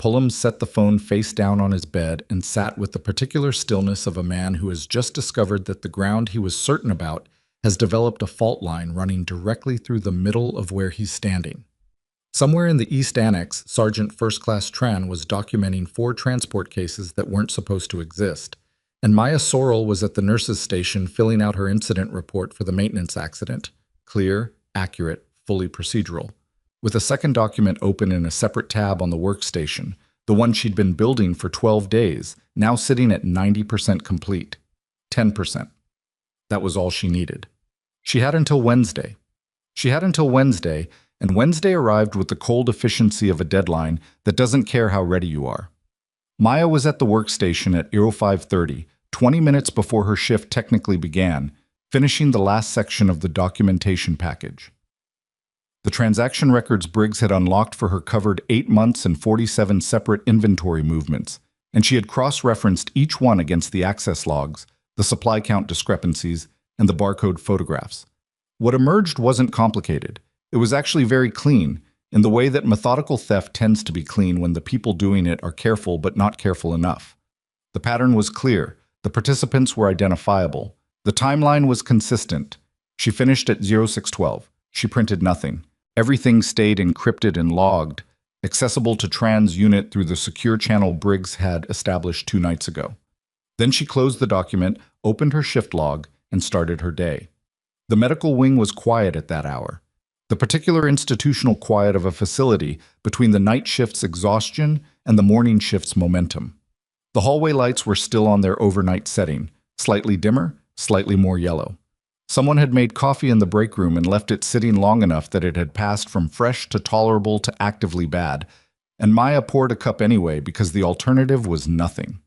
Pullum set the phone face down on his bed and sat with the particular stillness of a man who has just discovered that the ground he was certain about has developed a fault line running directly through the middle of where he's standing. Somewhere in the East Annex, Sergeant First Class Tran was documenting 4 transport cases that weren't supposed to exist, and Maya Sorrell was at the nurse's station filling out her incident report for the maintenance accident. Clear, accurate, fully procedural. With a second document open in a separate tab on the workstation, the one she'd been building for 12 days, now sitting at 90% complete. 10%. That was all she needed. She had until Wednesday. And Wednesday arrived with the cold efficiency of a deadline that doesn't care how ready you are. Maya was at the workstation at 05:30, 20 minutes before her shift technically began, finishing the last section of the documentation package. The transaction records Briggs had unlocked for her covered 8 months and 47 separate inventory movements, and she had cross-referenced each one against the access logs, the supply count discrepancies, and the barcode photographs. What emerged wasn't complicated. It was actually very clean, in the way that methodical theft tends to be clean when the people doing it are careful but not careful enough. The pattern was clear. The participants were identifiable. The timeline was consistent. She finished at 0612. She printed nothing. Everything stayed encrypted and logged, accessible to Tran's unit through the secure channel Briggs had established 2 nights ago. Then she closed the document, opened her shift log, and started her day. The medical wing was quiet at that hour. The particular institutional quiet of a facility between the night shift's exhaustion and the morning shift's momentum. The hallway lights were still on their overnight setting, slightly dimmer, slightly more yellow. Someone had made coffee in the break room and left it sitting long enough that it had passed from fresh to tolerable to actively bad, and Maya poured a cup anyway because the alternative was nothing.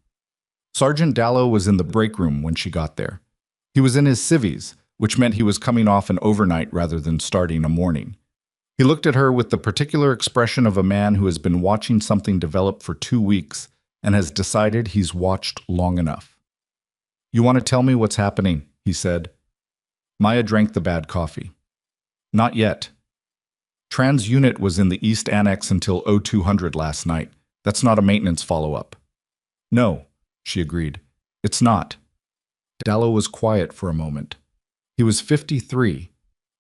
Sergeant Dallow was in the break room when she got there. He was in his civvies, which meant he was coming off an overnight rather than starting a morning. He looked at her with the particular expression of a man who has been watching something develop for 2 weeks and has decided he's watched long enough. "You want to tell me what's happening?" he said. Maya drank the bad coffee. "Not yet. Tran's unit was in the East Annex until 0200 last night. That's not a maintenance follow-up." "No," she agreed. "It's not." Dallow was quiet for a moment. He was 53,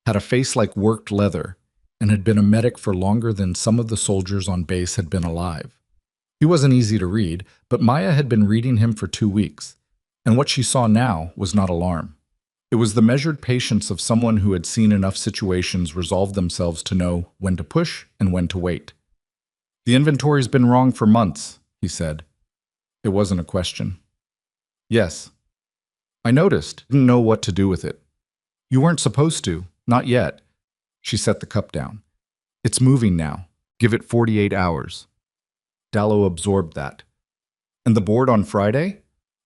had a face like worked leather, and had been a medic for longer than some of the soldiers on base had been alive. He wasn't easy to read, but Maya had been reading him for 2 weeks, and what she saw now was not alarm. It was the measured patience of someone who had seen enough situations resolve themselves to know when to push and when to wait. "The inventory's been wrong for months," he said. It wasn't a question. "Yes. I noticed. Didn't know what to do with it." "You weren't supposed to. Not yet." She set the cup down. "It's moving now. Give it 48 hours. Dallow absorbed that. "And the board on Friday?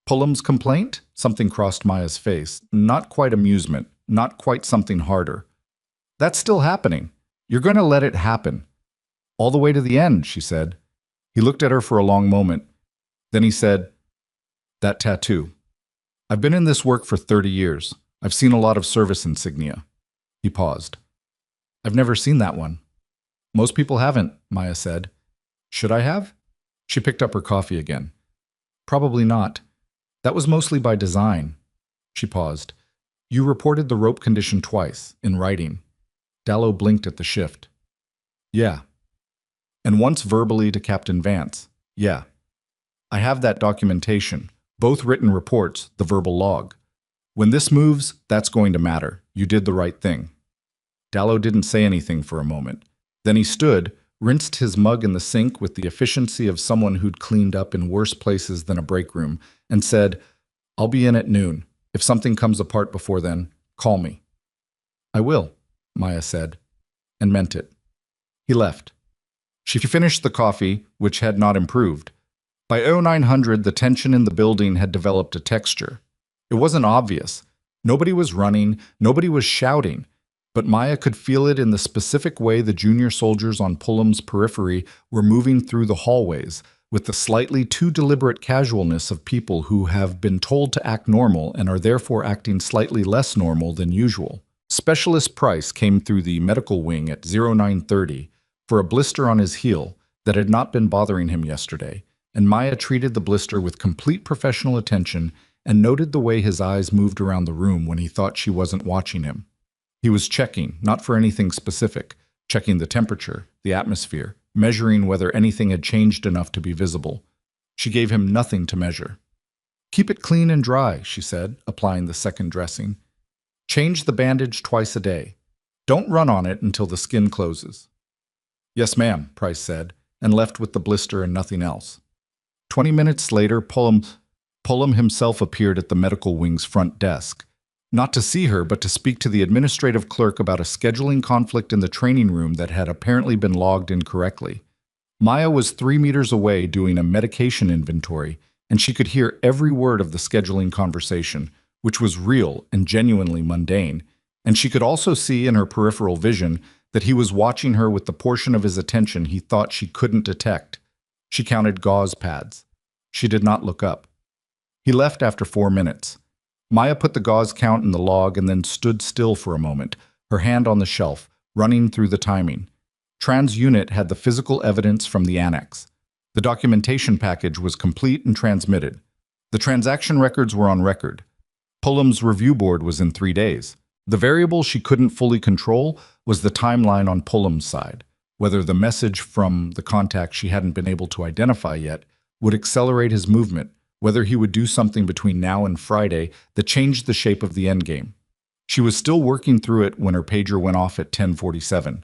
Pullum's complaint?" Something crossed Maya's face. Not quite amusement. Not quite something harder. "That's still happening. You're going to let it happen." "All the way to the end," she said. He looked at her for a long moment. Then he said, "That tattoo. I've been in this work for 30 years. I've seen a lot of service insignia." He paused. "I've never seen that one." "Most people haven't," Maya said. "Should I have?" She picked up her coffee again. "Probably not. That was mostly by design." She paused. "You reported the rope condition twice, in writing." Dallow blinked at the shift. "Yeah." "And once verbally to Captain Vance." "Yeah." "I have that documentation. Both written reports, the verbal log. When this moves, that's going to matter. You did the right thing." Dallow didn't say anything for a moment. Then he stood, rinsed his mug in the sink with the efficiency of someone who'd cleaned up in worse places than a break room, and said, "I'll be in at noon. If something comes apart before then, call me." "I will," Maya said, and meant it. He left. She finished the coffee, which had not improved. By 0900, the tension in the building had developed a texture. It wasn't obvious. Nobody was running, nobody was shouting, but Maya could feel it in the specific way the junior soldiers on Pullum's periphery were moving through the hallways, with the slightly too deliberate casualness of people who have been told to act normal and are therefore acting slightly less normal than usual. Specialist Price came through the medical wing at 0930 for a blister on his heel that had not been bothering him yesterday, and Maya treated the blister with complete professional attention and noted the way his eyes moved around the room when he thought she wasn't watching him. He was checking, not for anything specific, checking the temperature, the atmosphere, measuring whether anything had changed enough to be visible. She gave him nothing to measure. "Keep it clean and dry," she said, applying the second dressing. "Change the bandage twice a day. Don't run on it until the skin closes." "Yes, ma'am," Price said, and left with the blister and nothing else. 20 minutes later, Pullum himself appeared at the medical wing's front desk, not to see her, but to speak to the administrative clerk about a scheduling conflict in the training room that had apparently been logged incorrectly. Maya was 3 meters away doing a medication inventory, and she could hear every word of the scheduling conversation, which was real and genuinely mundane, and she could also see in her peripheral vision that he was watching her with the portion of his attention he thought she couldn't detect. She counted gauze pads. She did not look up. He left after 4 minutes. Maya put the gauze count in the log and then stood still for a moment, her hand on the shelf, running through the timing. TransUnit had the physical evidence from the annex. The documentation package was complete and transmitted. The transaction records were on record. Pullum's review board was in 3 days. The variable she couldn't fully control was the timeline on Pullum's side, whether the message from the contact she hadn't been able to identify yet would accelerate his movement, whether he would do something between now and Friday that changed the shape of the endgame. She was still working through it when her pager went off at 10:47.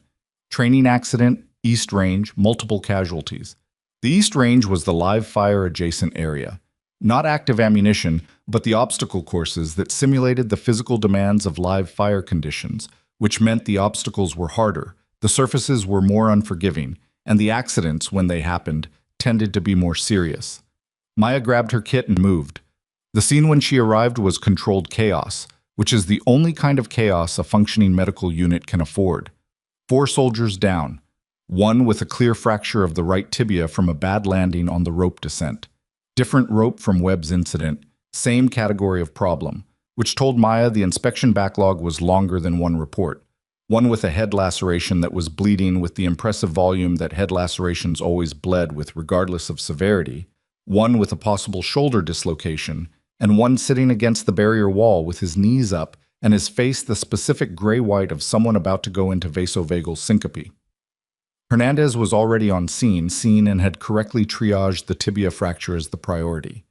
Training accident, East Range, multiple casualties. The East Range was the live fire adjacent area. Not active ammunition, but the obstacle courses that simulated the physical demands of live fire conditions, which meant the obstacles were harder, the surfaces were more unforgiving, and the accidents, when they happened, tended to be more serious. Maya grabbed her kit and moved. The scene when she arrived was controlled chaos, which is the only kind of chaos a functioning medical unit can afford. 4 soldiers down, 1 with a clear fracture of the right tibia from a bad landing on the rope descent. Different rope from Webb's incident, same category of problem, which told Maya the inspection backlog was longer than 1 report. 1 with a head laceration that was bleeding with the impressive volume that head lacerations always bled with regardless of severity. 1 with a possible shoulder dislocation, and 1 sitting against the barrier wall with his knees up and his face the specific gray-white of someone about to go into vasovagal syncope. Hernandez was already on scene and had correctly triaged the tibia fracture as the priority.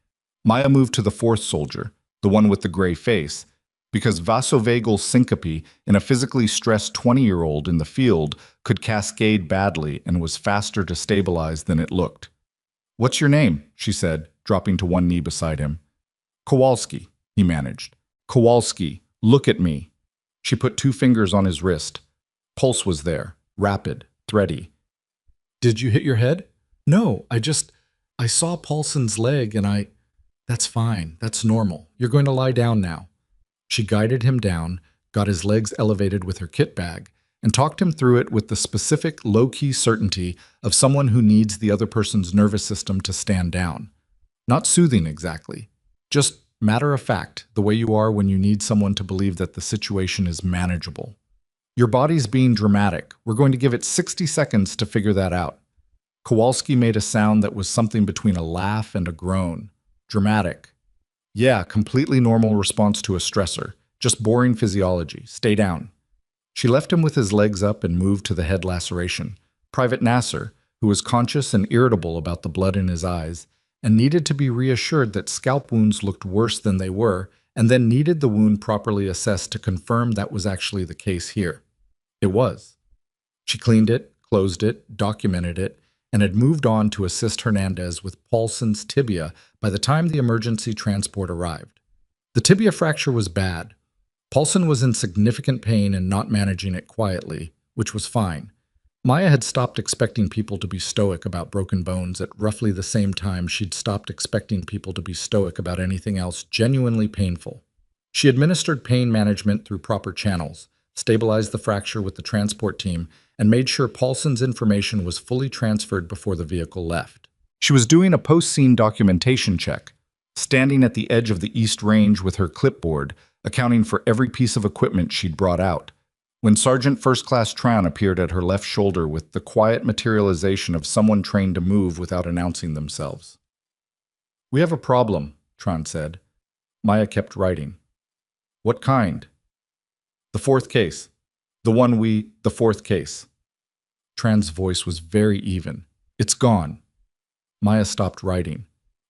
Maya moved to the 4th soldier, the one with the gray face, because vasovagal syncope in a physically stressed 20-year-old in the field could cascade badly and was faster to stabilize than it looked. "What's your name?" she said, dropping to one knee beside him. "Kowalski," he managed. "Kowalski, look at me." She put 2 fingers on his wrist. Pulse was there, rapid, thready. "Did you hit your head?" "No, I saw Paulson's leg and That's fine, that's normal. You're going to lie down now." She guided him down, got his legs elevated with her kit bag, and talked him through it with the specific, low-key certainty of someone who needs the other person's nervous system to stand down. Not soothing exactly, just matter of fact, the way you are when you need someone to believe that the situation is manageable. "Your body's being dramatic. We're going to give it 60 seconds to figure that out." Kowalski made a sound that was something between a laugh and a groan. Dramatic. "Yeah, completely normal response to a stressor. Just boring physiology. Stay down." She left him with his legs up and moved to the head laceration. Private Nasser, who was conscious and irritable about the blood in his eyes, and needed to be reassured that scalp wounds looked worse than they were, and then needed the wound properly assessed to confirm that was actually the case here. It was. She cleaned it, closed it, documented it, and had moved on to assist Hernandez with Paulson's tibia by the time the emergency transport arrived. The tibia fracture was bad. Paulson was in significant pain and not managing it quietly, which was fine. Maya had stopped expecting people to be stoic about broken bones at roughly the same time she'd stopped expecting people to be stoic about anything else genuinely painful. She administered pain management through proper channels, stabilized the fracture with the transport team, and made sure Paulson's information was fully transferred before the vehicle left. She was doing a post-scene documentation check, standing at the edge of the East Range with her clipboard, accounting for every piece of equipment she'd brought out, when Sergeant First Class Tran appeared at her left shoulder with the quiet materialization of someone trained to move without announcing themselves. "We have a problem," Tran said. Maya kept writing. "What kind?" "The fourth case. The fourth case." Tran's voice was very even. "It's gone." Maya stopped writing.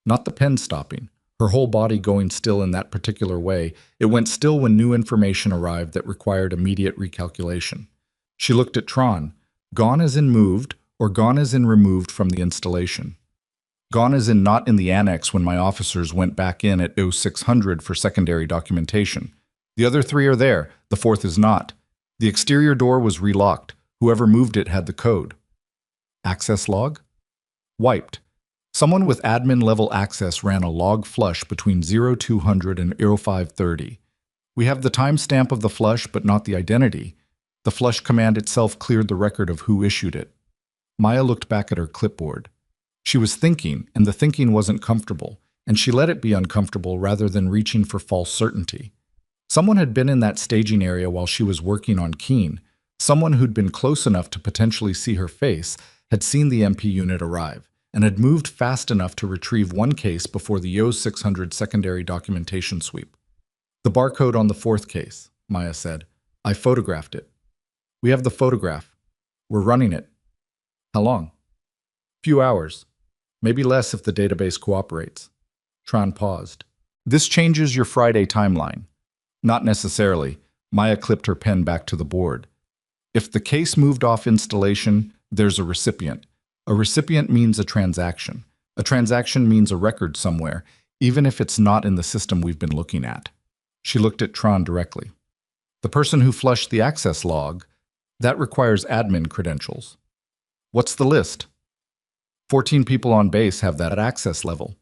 Not the pen stopping, her whole body going still in that particular way. It went still when new information arrived that required immediate recalculation. She looked at Tran. Gone as in moved, or gone as in removed from the installation? Gone as in not in the annex when my officers went back in at 0600 for secondary documentation. The other three are there, the fourth is not. The exterior door was relocked. Whoever moved it had the code. Access log? Wiped. Someone with admin-level access ran a log flush between 0200 and 0530. We have the timestamp of the flush, but not the identity. The flush command itself cleared the record of who issued it. Maya looked back at her clipboard. She was thinking, and the thinking wasn't comfortable, and she let it be uncomfortable rather than reaching for false certainty. Someone had been in that staging area while she was working on Keen. Someone who'd been close enough to potentially see her face had seen the MP unit arrive, and had moved fast enough to retrieve one case before the YO 600 secondary documentation sweep. "The barcode on the fourth case," Maya said. "I photographed it." "We have the photograph. We're running it." "How long?" "Few hours. Maybe less if the database cooperates." Tran paused. "This changes your Friday timeline." "Not necessarily." Maya clipped her pen back to the board. "If the case moved off installation, there's a recipient. A recipient means a transaction. A transaction means a record somewhere, even if it's not in the system we've been looking at." She looked at Tran directly. "The person who flushed the access log, that requires admin credentials." "What's the list?" 14 people on base have that access level.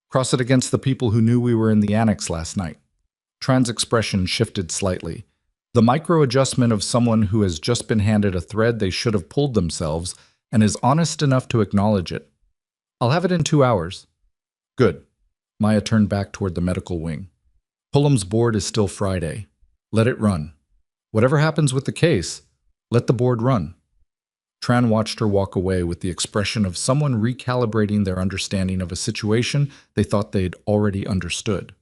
"Cross it against the people who knew we were in the annex last night." Tran's expression shifted slightly. The micro-adjustment of someone who has just been handed a thread they should have pulled themselves and is honest enough to acknowledge it. "I'll have it in 2 hours." "Good." Maya turned back toward the medical wing. "Pullum's board is still Friday. Let it run. Whatever happens with the case, let the board run." Tran watched her walk away with the expression of someone recalibrating their understanding of a situation they thought they'd already understood.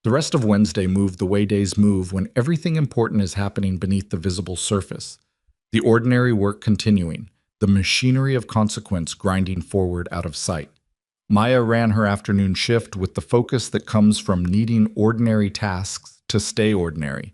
The rest of Wednesday moved the way days move when everything important is happening beneath the visible surface. The ordinary work continuing, the machinery of consequence grinding forward out of sight. Maya ran her afternoon shift with the focus that comes from needing ordinary tasks to stay ordinary.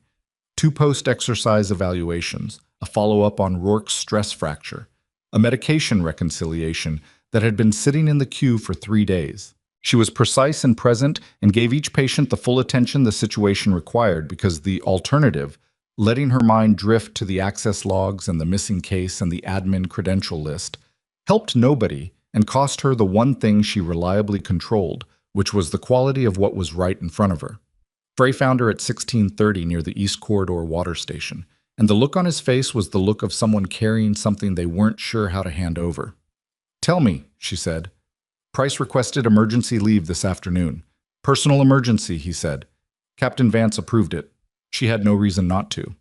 2 post-exercise evaluations, a follow-up on Rourke's stress fracture, a medication reconciliation that had been sitting in the queue for 3 days. She was precise and present and gave each patient the full attention the situation required because the alternative, letting her mind drift to the access logs and the missing case and the admin credential list, helped nobody and cost her the one thing she reliably controlled, which was the quality of what was right in front of her. Frey found her at 1630 near the East Corridor water station, and the look on his face was the look of someone carrying something they weren't sure how to hand over. "Tell me," she said. "Price requested emergency leave this afternoon. Personal emergency," he said. Captain Vance approved it. She had no reason not to.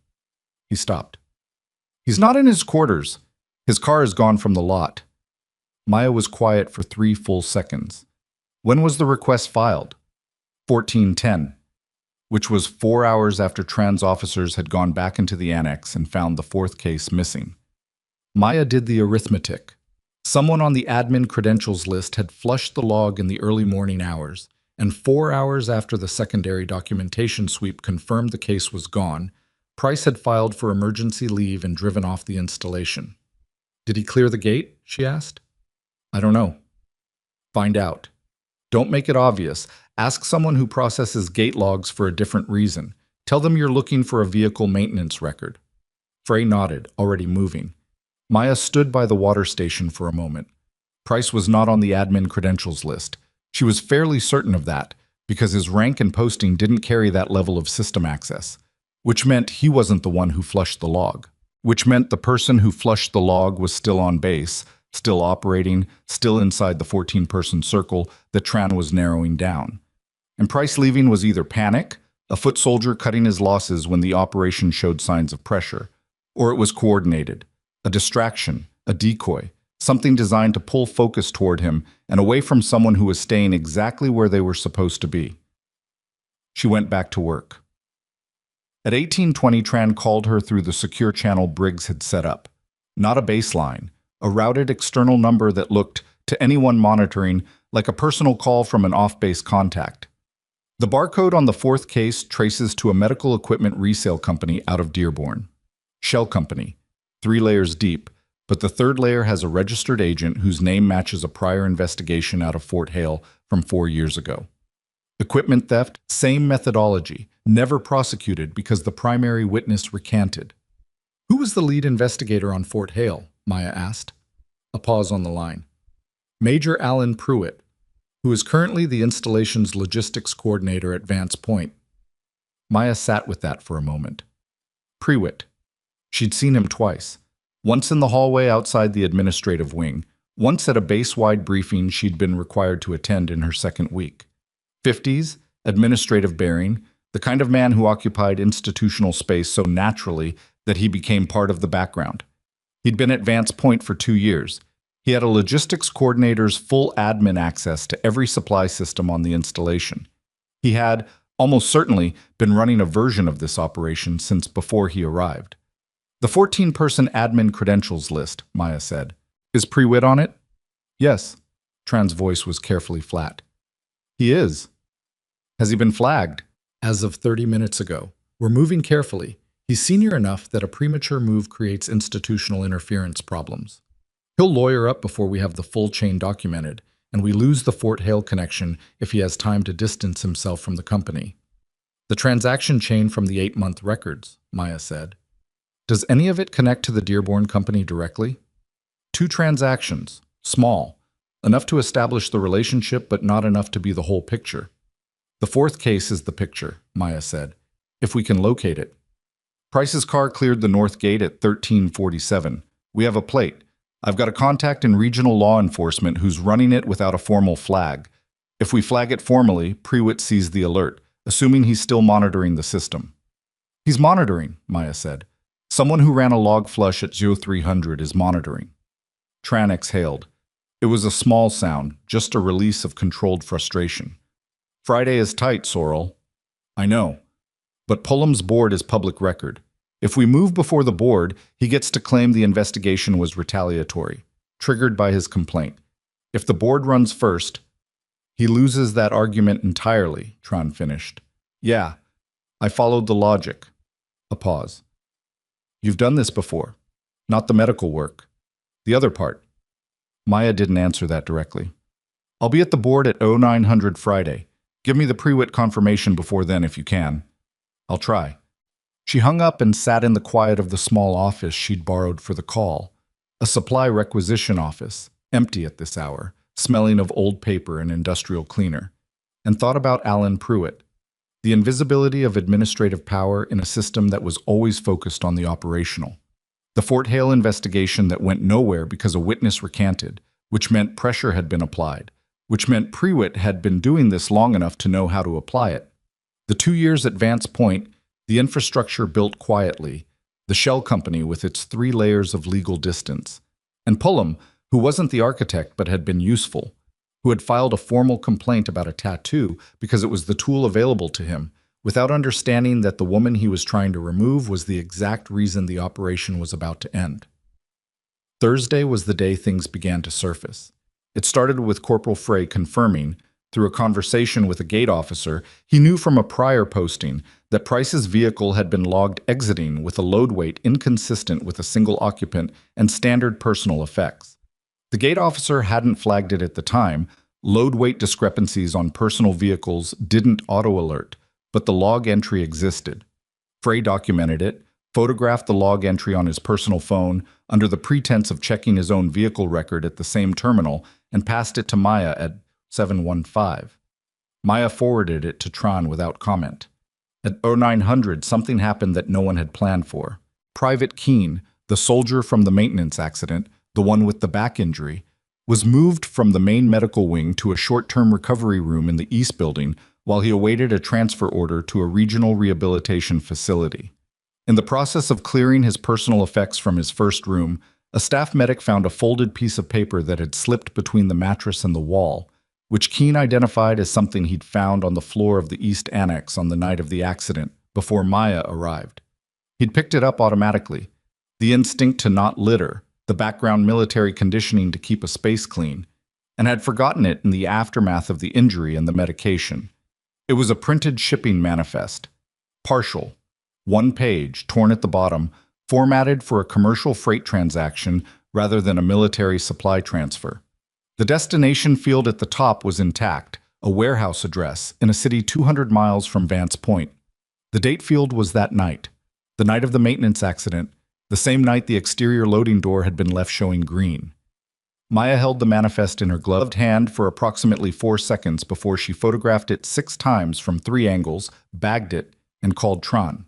He stopped. "He's not in his quarters. His car is gone from the lot." Maya was quiet for 3 full seconds. "When was the request filed?" 14:10, which was 4 hours after Tran's officers had gone back into the annex and found the 4th case missing. Maya did the arithmetic. Someone on the admin credentials list had flushed the log in the early morning hours, and 4 hours after the secondary documentation sweep confirmed the case was gone, Price had filed for emergency leave and driven off the installation. "Did he clear the gate?" she asked. "I don't know." "Find out. Don't make it obvious. Ask someone who processes gate logs for a different reason. Tell them you're looking for a vehicle maintenance record." Frey nodded, already moving. Maya stood by the water station for a moment. Price was not on the admin credentials list. She was fairly certain of that, because his rank and posting didn't carry that level of system access, which meant he wasn't the one who flushed the log, which meant the person who flushed the log was still on base, still operating, still inside the 14-person circle that Tran was narrowing down. And Price leaving was either panic, a foot soldier cutting his losses when the operation showed signs of pressure, or it was coordinated, a distraction, a decoy, something designed to pull focus toward him and away from someone who was staying exactly where they were supposed to be. She went back to work. At 18:20, Tran called her through the secure channel Briggs had set up. Not a baseline, a routed external number that looked, to anyone monitoring, like a personal call from an off-base contact. The barcode on the fourth case traces to a medical equipment resale company out of Dearborn. Shell company, 3 layers deep, but the third layer has a registered agent whose name matches a prior investigation out of Fort Hale from 4 years ago. Equipment theft, same methodology, never prosecuted because the primary witness recanted. Who was the lead investigator on Fort Hale? Maya asked. A pause on the line. Major Alan Pruitt, who is currently the installation's logistics coordinator at Vance Point. Maya sat with that for a moment. Pruitt. She'd seen him twice. Once in the hallway outside the administrative wing, once at a base-wide briefing she'd been required to attend in her second week. 50s, administrative bearing, the kind of man who occupied institutional space so naturally that he became part of the background. He'd been at Vance Point for 2 years. He had a logistics coordinator's full admin access to every supply system on the installation. He had, almost certainly, been running a version of this operation since before he arrived. The 14-person admin credentials list, Maya said. Is Pruitt on it? Yes. Tran's voice was carefully flat. He is. Has he been flagged? As of 30 minutes ago. We're moving carefully. He's senior enough that a premature move creates institutional interference problems. He'll lawyer up before we have the full chain documented, and we lose the Fort Hale connection if he has time to distance himself from the company. The transaction chain from the 8-month records, Maya said. Does any of it connect to the Dearborn company directly? 2 transactions, small, enough to establish the relationship but not enough to be the whole picture. The fourth case is the picture, Maya said, if we can locate it. Price's car cleared the north gate at 13:47. We have a plate. I've got a contact in regional law enforcement who's running it without a formal flag. If we flag it formally, Pruitt sees the alert, assuming he's still monitoring the system. He's monitoring, Maya said. Someone who ran a log flush at 0300 is monitoring. Tran exhaled. It was a small sound, just a release of controlled frustration. Friday is tight, Sorrel. I know. But Pullum's board is public record. If we move before the board, he gets to claim the investigation was retaliatory, triggered by his complaint. If the board runs first, he loses that argument entirely, Tran finished. Yeah, I followed the logic. A pause. You've done this before. Not the medical work. The other part. Maya didn't answer that directly. I'll be at the board at 0900 Friday. Give me the Pruitt confirmation before then if you can. I'll try. She hung up and sat in the quiet of the small office she'd borrowed for the call. A supply requisition office, empty at this hour, smelling of old paper and industrial cleaner, and thought about Alan Pruitt. The invisibility of administrative power in a system that was always focused on the operational. The Fort Hale investigation that went nowhere because a witness recanted, which meant pressure had been applied, which meant Pruitt had been doing this long enough to know how to apply it. The 2 years at Vance Point, the infrastructure built quietly, the shell company with its 3 layers of legal distance, and Pullum, who wasn't the architect but had been useful, who had filed a formal complaint about a tattoo because it was the tool available to him, without understanding that the woman he was trying to remove was the exact reason the operation was about to end. Thursday was the day things began to surface. It started with Corporal Frey confirming, through a conversation with a gate officer, he knew from a prior posting that Price's vehicle had been logged exiting with a load weight inconsistent with a single occupant and standard personal effects. The gate officer hadn't flagged it at the time. Load weight discrepancies on personal vehicles didn't auto-alert, but the log entry existed. Frey documented it, photographed the log entry on his personal phone under the pretense of checking his own vehicle record at the same terminal, and passed it to Maya at 7:15. Maya forwarded it to Tran without comment. At 0900, something happened that no one had planned for. Private Keene, the soldier from the maintenance accident, the one with the back injury, was moved from the main medical wing to a short-term recovery room in the East Building while he awaited a transfer order to a regional rehabilitation facility. In the process of clearing his personal effects from his first room, a staff medic found a folded piece of paper that had slipped between the mattress and the wall, which Keene identified as something he'd found on the floor of the East Annex on the night of the accident, before Maya arrived. He'd picked it up automatically. The instinct to not litter, the background military conditioning to keep a space clean, and had forgotten it in the aftermath of the injury and the medication. It was a printed shipping manifest. Partial. One page, torn at the bottom, formatted for a commercial freight transaction rather than a military supply transfer. The destination field at the top was intact, a warehouse address in a city 200 miles from Vance Point. The date field was that night, the night of the maintenance accident, the same night the exterior loading door had been left showing green. Maya held the manifest in her gloved hand for approximately 4 seconds before she photographed it 6 times from 3 angles, bagged it, and called Tran.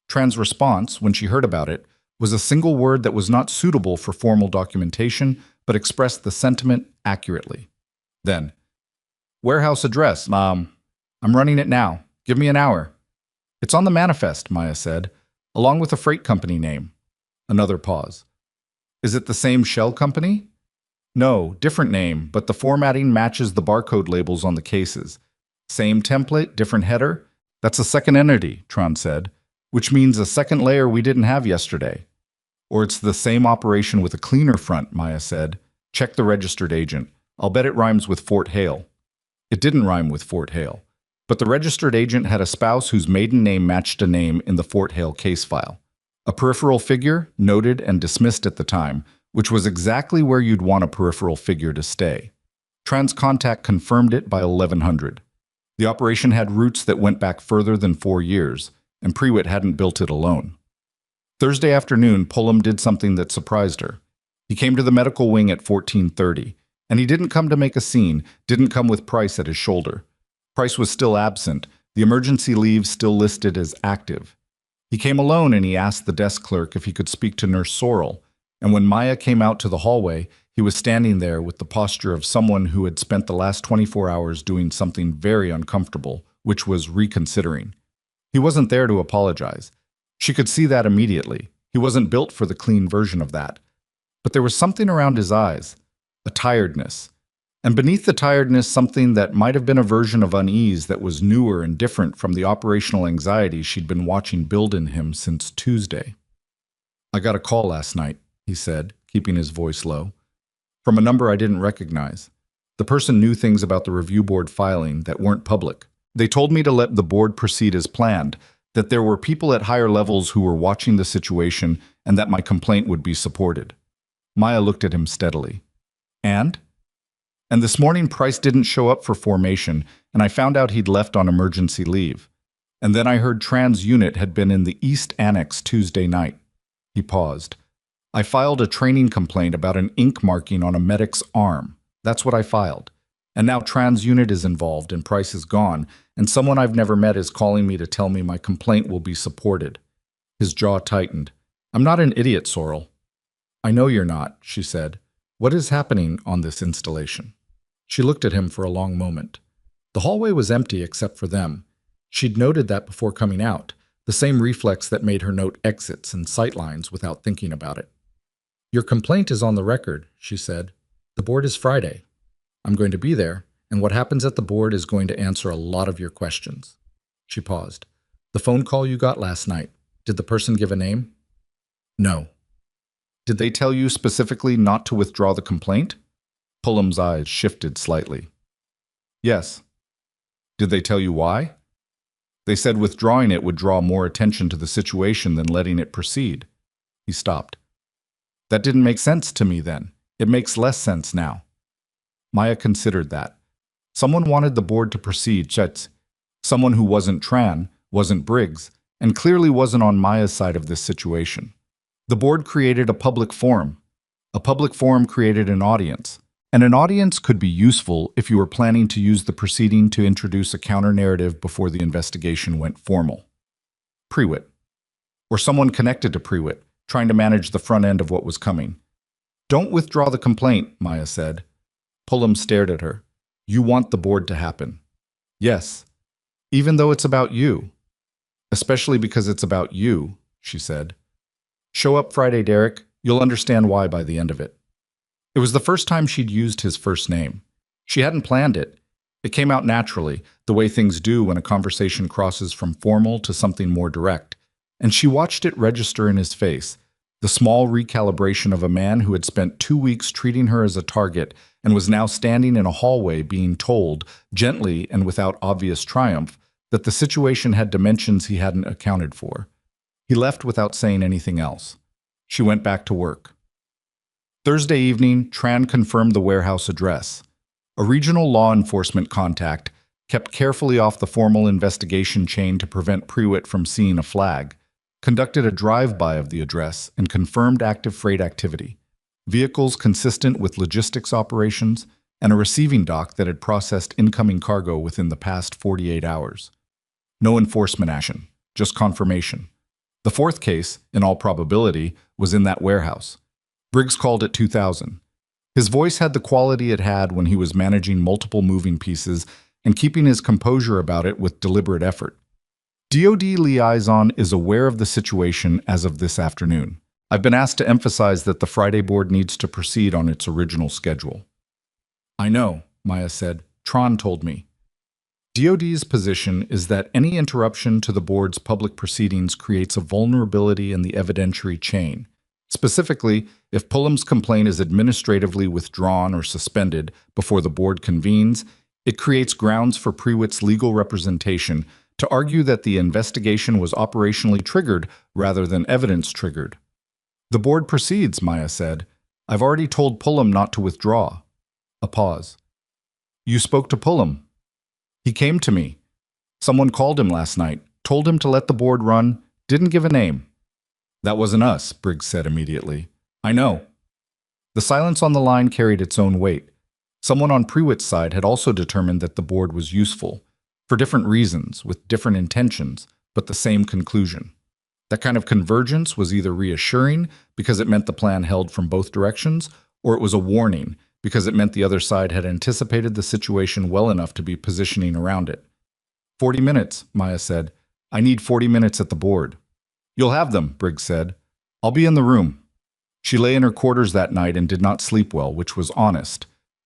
Tran's response, when she heard about it, was a single word that was not suitable for formal documentation, but expressed the sentiment accurately. Then, "Warehouse address, I'm running it now. Give me an hour." "It's on the manifest," Maya said, "along with a freight company name." Another pause. "Is it the same shell company?" "No, different name, but the formatting matches the barcode labels on the cases. Same template, different header?" "That's a second entity," Tran said, "which means a second layer we didn't have yesterday." "Or it's the same operation with a cleaner front," Maya said. "Check the registered agent. I'll bet it rhymes with Fort Hale." It didn't rhyme with Fort Hale, but the registered agent had a spouse whose maiden name matched a name in the Fort Hale case file. A peripheral figure, noted and dismissed at the time, which was exactly where you'd want a peripheral figure to stay. Tran's contact confirmed it by 1100. The operation had roots that went back further than 4 years, and Prewitt hadn't built it alone. Thursday afternoon, Pullum did something that surprised her. He came to the medical wing at 14:30, and he didn't come to make a scene, didn't come with Price at his shoulder. Price was still absent, the emergency leave still listed as active. He came alone and he asked the desk clerk if he could speak to Nurse Sorrell, and when Maya came out to the hallway, he was standing there with the posture of someone who had spent the last 24 hours doing something very uncomfortable, which was reconsidering. He wasn't there to apologize. She could see that immediately. He wasn't built for the clean version of that. But there was something around his eyes, a tiredness. And beneath the tiredness, something that might have been a version of unease that was newer and different from the operational anxiety she'd been watching build in him since Tuesday. "I got a call last night," he said, keeping his voice low, "from a number I didn't recognize. The person knew things about the review board filing that weren't public. They told me to let the board proceed as planned, that there were people at higher levels who were watching the situation and that my complaint would be supported." Maya looked at him steadily. "And this morning Price didn't show up for formation, and I found out he'd left on emergency leave. And then I heard Tran's unit had been in the East Annex Tuesday night." He paused. "I filed a training complaint about an ink marking on a medic's arm. That's what I filed. And now Tran's unit is involved and Price is gone, and someone I've never met is calling me to tell me my complaint will be supported." His jaw tightened. "I'm not an idiot, Sorrell." "I know you're not," she said. "What is happening on this installation?" She looked at him for a long moment. The hallway was empty except for them. She'd noted that before coming out, the same reflex that made her note exits and sightlines without thinking about it. "Your complaint is on the record," she said. "The board is Friday. I'm going to be there, and what happens at the board is going to answer a lot of your questions." She paused. "The phone call you got last night, did the person give a name?" "No." "Did they tell you specifically not to withdraw the complaint?" Pullum's eyes shifted slightly. "Yes." "Did they tell you why?" "They said withdrawing it would draw more attention to the situation than letting it proceed." He stopped. "That didn't make sense to me then. It makes less sense now." Maya considered that. Someone wanted the board to proceed, someone who wasn't Tran, wasn't Briggs, and clearly wasn't on Maya's side of this situation. The board created a public forum. A public forum created an audience. And an audience could be useful if you were planning to use the proceeding to introduce a counter-narrative before the investigation went formal. Prewitt. Or someone connected to Prewitt, trying to manage the front end of what was coming. Don't withdraw the complaint, Maya said. Pullum stared at her. You want the board to happen. Yes, even though it's about you. Especially because it's about you, she said. Show up Friday, Derek. You'll understand why by the end of it. It was the first time she'd used his first name. She hadn't planned it. It came out naturally, the way things do when a conversation crosses from formal to something more direct. And she watched it register in his face, the small recalibration of a man who had spent 2 weeks treating her as a target and was now standing in a hallway being told, gently and without obvious triumph, that the situation had dimensions he hadn't accounted for. He left without saying anything else. She went back to work. Thursday evening, Tran confirmed the warehouse address. A regional law enforcement contact, kept carefully off the formal investigation chain to prevent Prewitt from seeing a flag, conducted a drive-by of the address and confirmed active freight activity, vehicles consistent with logistics operations, and a receiving dock that had processed incoming cargo within the past 48 hours. No enforcement action, just confirmation. The fourth case, in all probability, was in that warehouse. Briggs called it 2000. His voice had the quality it had when he was managing multiple moving pieces and keeping his composure about it with deliberate effort. DoD liaison is aware of the situation as of this afternoon. I've been asked to emphasize that the Friday board needs to proceed on its original schedule. I know, Maya said. Tron told me. DoD's position is that any interruption to the board's public proceedings creates a vulnerability in the evidentiary chain. Specifically, if Pullum's complaint is administratively withdrawn or suspended before the board convenes, it creates grounds for Prewitt's legal representation to argue that the investigation was operationally triggered rather than evidence-triggered. The board proceeds, Maya said. I've already told Pullum not to withdraw. A pause. You spoke to Pullum. He came to me. Someone called him last night, told him to let the board run, didn't give a name. That wasn't us, Briggs said immediately. I know. The silence on the line carried its own weight. Someone on Prewitt's side had also determined that the board was useful, for different reasons, with different intentions, but the same conclusion. That kind of convergence was either reassuring because it meant the plan held from both directions, or it was a warning because it meant the other side had anticipated the situation well enough to be positioning around it. 40 minutes, Maya said. I need 40 minutes at the board. You'll have them, Briggs said. I'll be in the room. She lay in her quarters that night and did not sleep well, which was honest.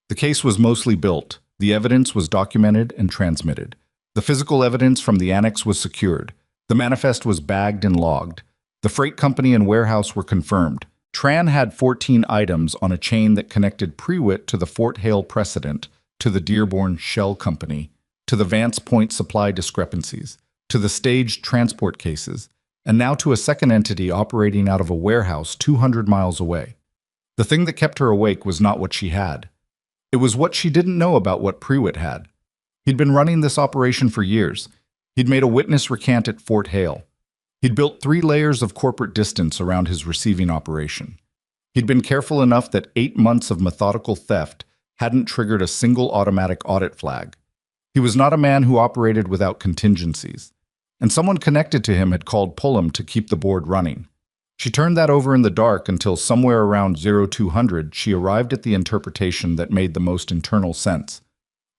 The case was mostly built. The evidence was documented and transmitted. The physical evidence from the annex was secured. The manifest was bagged and logged. The freight company and warehouse were confirmed. Tran had 14 items on a chain that connected Prewitt to the Fort Hale precedent, to the Dearborn Shell Company, to the Vance Point supply discrepancies, to the staged transport cases, and now to a second entity operating out of a warehouse 200 miles away. The thing that kept her awake was not what she had. It was what she didn't know about what Prewitt had. He'd been running this operation for years. He'd made a witness recant at Fort Hale. He'd built 3 layers of corporate distance around his receiving operation. He'd been careful enough that 8 months of methodical theft hadn't triggered a single automatic audit flag. He was not a man who operated without contingencies. And someone connected to him had called Pullum to keep the board running. She turned that over in the dark until somewhere around 0200 she arrived at the interpretation that made the most internal sense.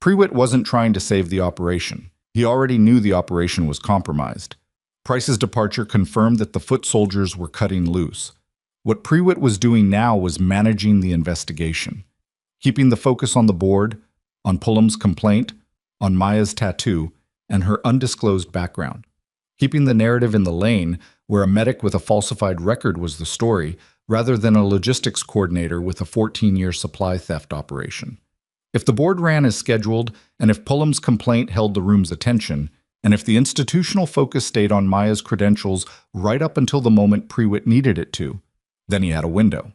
Prewitt wasn't trying to save the operation. He already knew the operation was compromised. Price's departure confirmed that the foot soldiers were cutting loose. What Prewitt was doing now was managing the investigation, keeping the focus on the board, on Pullum's complaint, on Maya's tattoo, and her undisclosed background. Keeping the narrative in the lane where a medic with a falsified record was the story, rather than a logistics coordinator with a 14-year supply theft operation. If the board ran as scheduled, and if Pullum's complaint held the room's attention, and if the institutional focus stayed on Maya's credentials right up until the moment Prewitt needed it to, then he had a window.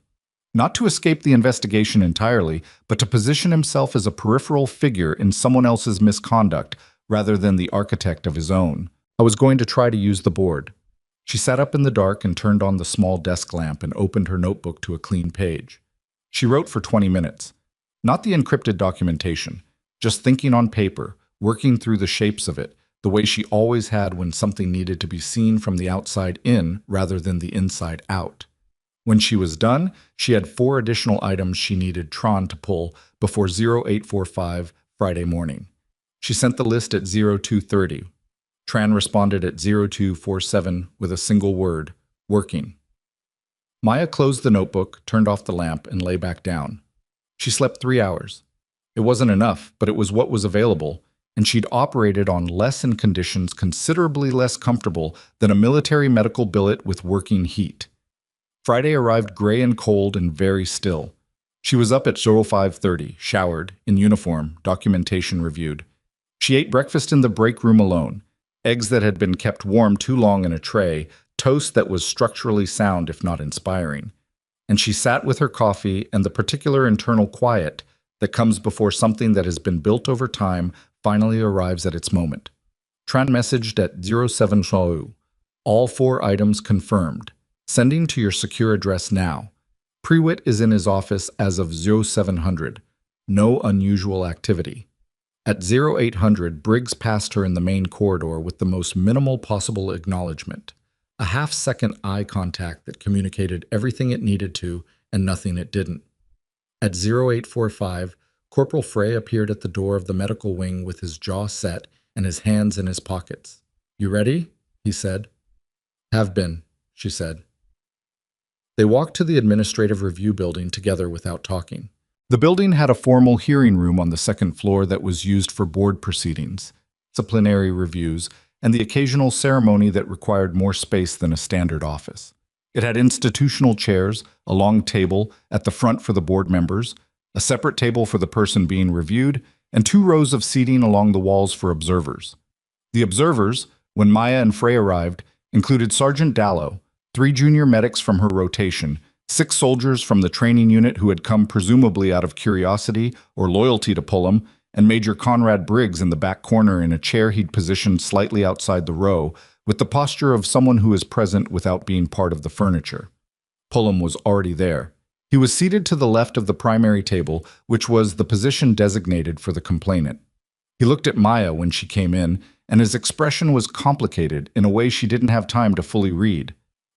Not to escape the investigation entirely, but to position himself as a peripheral figure in someone else's misconduct rather than the architect of his own. I was going to try to use the board. She sat up in the dark and turned on the small desk lamp and opened her notebook to a clean page. She wrote for 20 minutes. Not the encrypted documentation, just thinking on paper, working through the shapes of it, the way she always had when something needed to be seen from the outside in rather than the inside out. When she was done, she had 4 additional items she needed Tron to pull before 0845 Friday morning. She sent the list at 0230. Tran responded at 0247 with a single word, working. Maya closed the notebook, turned off the lamp, and lay back down. She slept 3 hours. It wasn't enough, but it was what was available, and she'd operated on less in conditions considerably less comfortable than a military medical billet with working heat. Friday arrived gray and cold and very still. She was up at 0530, showered, in uniform, documentation reviewed. She ate breakfast in the break room alone, eggs that had been kept warm too long in a tray, toast that was structurally sound if not inspiring. And she sat with her coffee and the particular internal quiet that comes before something that has been built over time finally arrives at its moment. Tran messaged at 0700. All 4 items confirmed. Sending to your secure address now. Prewitt is in his office as of 0700. No unusual activity. At 0800, Briggs passed her in the main corridor with the most minimal possible acknowledgement. A half-second eye contact that communicated everything it needed to and nothing it didn't. At 0845, Corporal Frey appeared at the door of the medical wing with his jaw set and his hands in his pockets. "You ready?" he said. "Have been," she said. They walked to the administrative review building together without talking. The building had a formal hearing room on the 2nd floor that was used for board proceedings, disciplinary reviews, and the occasional ceremony that required more space than a standard office. It had institutional chairs, a long table at the front for the board members, a separate table for the person being reviewed, and 2 rows of seating along the walls for observers. The observers, when Maya and Frey arrived, included Sergeant Dallow, 3 junior medics from her rotation, 6 soldiers from the training unit who had come presumably out of curiosity or loyalty to Pullum, and Major Conrad Briggs in the back corner in a chair he'd positioned slightly outside the row, with the posture of someone who is present without being part of the furniture. Pullum was already there. He was seated to the left of the primary table, which was the position designated for the complainant. He looked at Maya when she came in, and his expression was complicated in a way she didn't have time to fully read.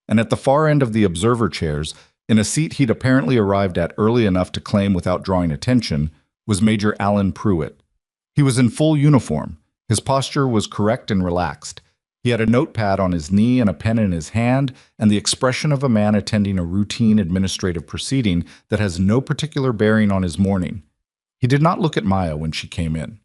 And at the far end of the observer chairs, in a seat he'd apparently arrived at early enough to claim without drawing attention, was Major Alan Prewitt. He was in full uniform. His posture was correct and relaxed. He had a notepad on his knee and a pen in his hand, and the expression of a man attending a routine administrative proceeding that has no particular bearing on his morning. He did not look at Maya when she came in.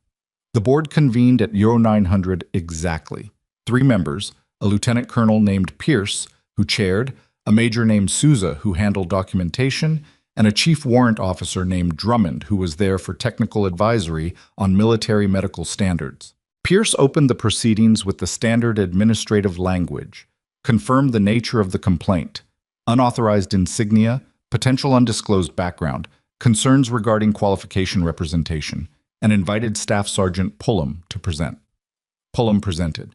The board convened at 0900 exactly. 3 members, a lieutenant colonel named Pierce, who chaired, a major named Souza, who handled documentation, and a chief warrant officer named Drummond, who was there for technical advisory on military medical standards. Pierce opened the proceedings with the standard administrative language, confirmed the nature of the complaint, unauthorized insignia, potential undisclosed background, concerns regarding qualification representation, and invited Staff Sergeant Pullum to present. Pullum presented.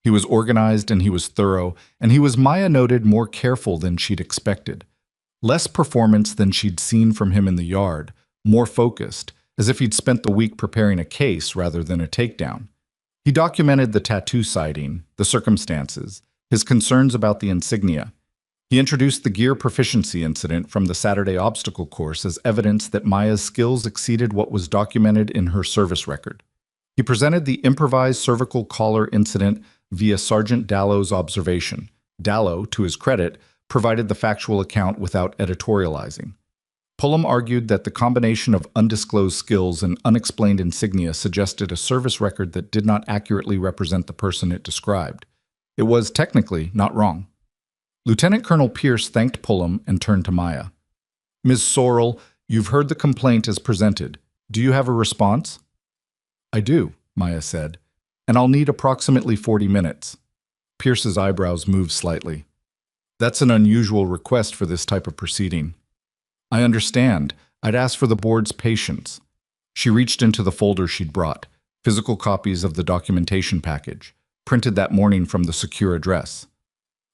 He was organized and he was thorough, and he was, Maya noted, more careful than she'd expected. Less performance than she'd seen from him in the yard, more focused, as if he'd spent the week preparing a case rather than a takedown. He documented the tattoo sighting, the circumstances, his concerns about the insignia. He introduced the gear proficiency incident from the Saturday obstacle course as evidence that Maya's skills exceeded what was documented in her service record. He presented the improvised cervical collar incident via Sergeant Dallow's observation. Dallow, to his credit, provided the factual account without editorializing. Pullum argued that the combination of undisclosed skills and unexplained insignia suggested a service record that did not accurately represent the person it described. It was technically not wrong. Lieutenant Colonel Pierce thanked Pullum and turned to Maya. "Ms. Sorrell, you've heard the complaint as presented. Do you have a response?" "I do," Maya said, "and I'll need approximately 40 minutes. Pierce's eyebrows moved slightly. "That's an unusual request for this type of proceeding." "I understand. I'd ask for the board's patience." She reached into the folder she'd brought, physical copies of the documentation package, printed that morning from the secure address.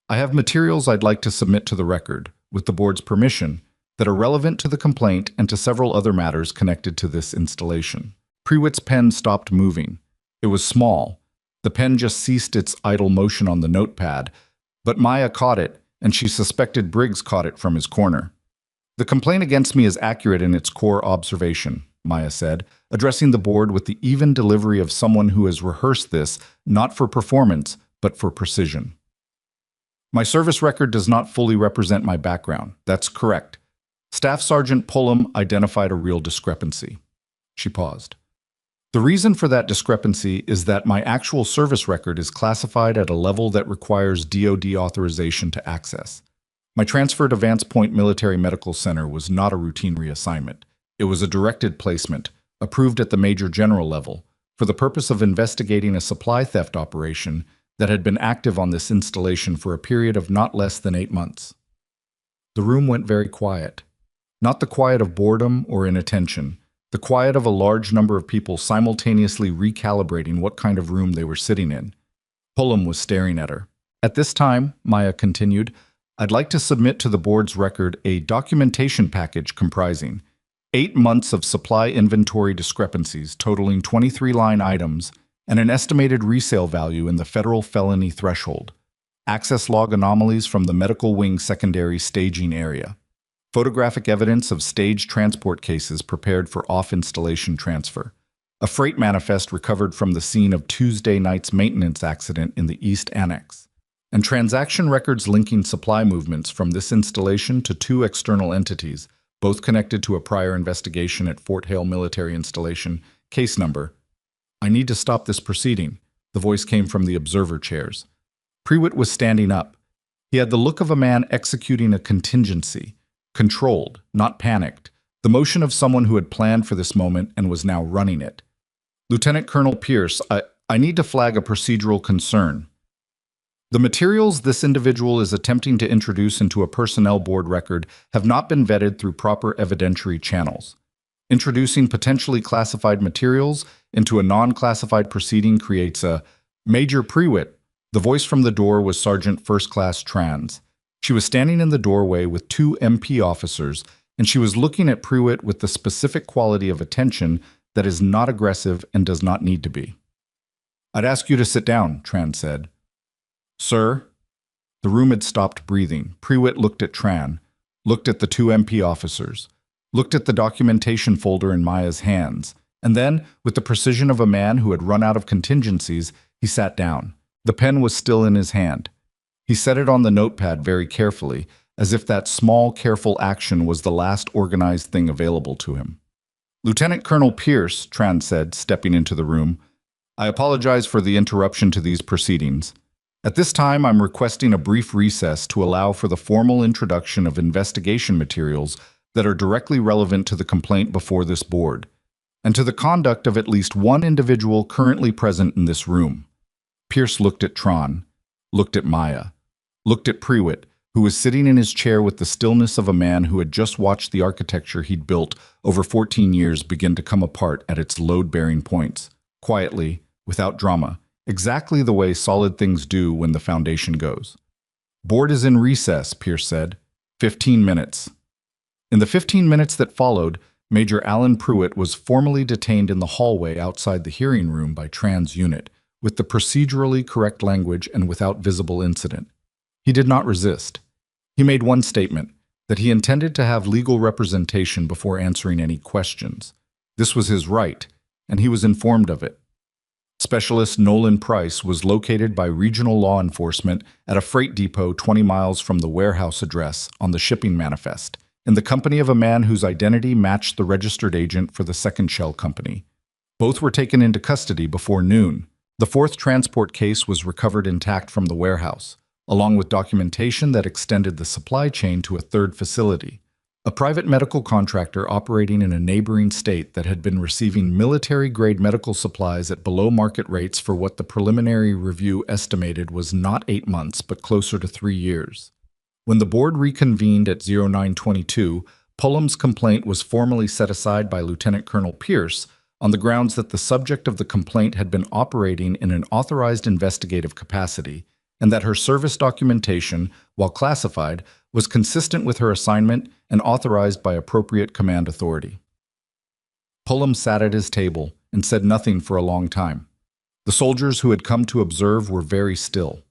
"I have materials I'd like to submit to the record, with the board's permission, that are relevant to the complaint and to several other matters connected to this installation." Prewitt's pen stopped moving. It was small. The pen just ceased its idle motion on the notepad, but Maya caught it, and she suspected Briggs caught it from his corner. "The complaint against me is accurate in its core observation," Maya said, addressing the board with the even delivery of someone who has rehearsed this, not for performance, but for precision. "My service record does not fully represent my background. That's correct." Staff Sergeant Pullum identified a real discrepancy. She paused. "The reason for that discrepancy is that my actual service record is classified at a level that requires DoD authorization to access. My transfer to Vance Point Military Medical Center was not a routine reassignment. It was a directed placement, approved at the Major General level, for the purpose of investigating a supply theft operation that had been active on this installation for a period of not less than 8 months." The room went very quiet. Not the quiet of boredom or inattention, the quiet of a large number of people simultaneously recalibrating what kind of room they were sitting in. Pullum was staring at her. "At this time," Maya continued, "I'd like to submit to the board's record a documentation package comprising 8 months of supply inventory discrepancies totaling 23 line items and an estimated resale value in the federal felony threshold, access log anomalies from the medical wing secondary staging area, photographic evidence of staged transport cases prepared for off-installation transfer, a freight manifest recovered from the scene of Tuesday night's maintenance accident in the East Annex, and transaction records linking supply movements from this installation to 2 external entities, both connected to a prior investigation at Fort Hale Military Installation, case number." "I need to stop this proceeding," the voice came from the observer chairs. Prewitt was standing up. He had the look of a man executing a contingency, controlled, not panicked, the motion of someone who had planned for this moment and was now running it. "Lieutenant Colonel Pierce, I need to flag a procedural concern. The materials this individual is attempting to introduce into a personnel board record have not been vetted through proper evidentiary channels. Introducing potentially classified materials into a non-classified proceeding creates a Major Prewitt." The voice from the door was Sergeant First Class Trans. She was standing in the doorway with 2 MP officers, and she was looking at Prewitt with the specific quality of attention that is not aggressive and does not need to be. "I'd ask you to sit down," Tran said. "Sir?" The room had stopped breathing. Prewitt looked at Tran, looked at the 2 MP officers, looked at the documentation folder in Maya's hands, and then, with the precision of a man who had run out of contingencies, he sat down. The pen was still in his hand. He set it on the notepad very carefully, as if that small, careful action was the last organized thing available to him. "Lieutenant Colonel Pierce," Tran said, stepping into the room, "I apologize for the interruption to these proceedings. At this time, I'm requesting a brief recess to allow for the formal introduction of investigation materials that are directly relevant to the complaint before this board, and to the conduct of at least one individual currently present in this room." Pierce looked at Tran, looked at Maya, looked at Prewitt, who was sitting in his chair with the stillness of a man who had just watched the architecture he'd built over 14 years begin to come apart at its load-bearing points, quietly, without drama, exactly the way solid things do when the foundation goes. "Board is in recess," Pierce said. 15 minutes. In the 15 minutes that followed, Major Alan Prewitt was formally detained in the hallway outside the hearing room by Tran's unit, with the procedurally correct language and without visible incident. He did not resist. He made one statement, that he intended to have legal representation before answering any questions. This was his right, and he was informed of it. Specialist Nolan Price was located by regional law enforcement at a freight depot 20 miles from the warehouse address on the shipping manifest, in the company of a man whose identity matched the registered agent for the second shell company. Both were taken into custody before noon. The 4th transport case was recovered intact from the warehouse, along with documentation that extended the supply chain to a 3rd facility, a private medical contractor operating in a neighboring state that had been receiving military-grade medical supplies at below-market rates for what the preliminary review estimated was not 8 months but closer to 3 years. When the board reconvened at 0922, Pullum's complaint was formally set aside by Lieutenant Colonel Pierce on the grounds that the subject of the complaint had been operating in an authorized investigative capacity, and that her service documentation, while classified, was consistent with her assignment and authorized by appropriate command authority. Pullum sat at his table and said nothing for a long time. The soldiers who had come to observe were very still.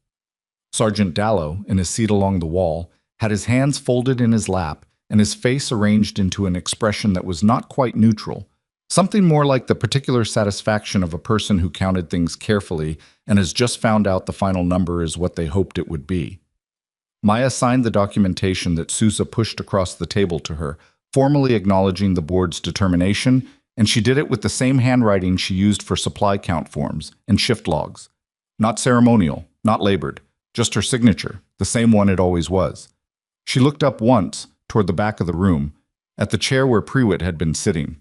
Sergeant Dallow, in his seat along the wall, had his hands folded in his lap and his face arranged into an expression that was not quite neutral, something more like the particular satisfaction of a person who counted things carefully and has just found out the final number is what they hoped it would be. Maya signed the documentation that Sousa pushed across the table to her, formally acknowledging the board's determination, and she did it with the same handwriting she used for supply count forms and shift logs. Not ceremonial, not labored, just her signature, the same one it always was. She looked up once, toward the back of the room, at the chair where Prewitt had been sitting.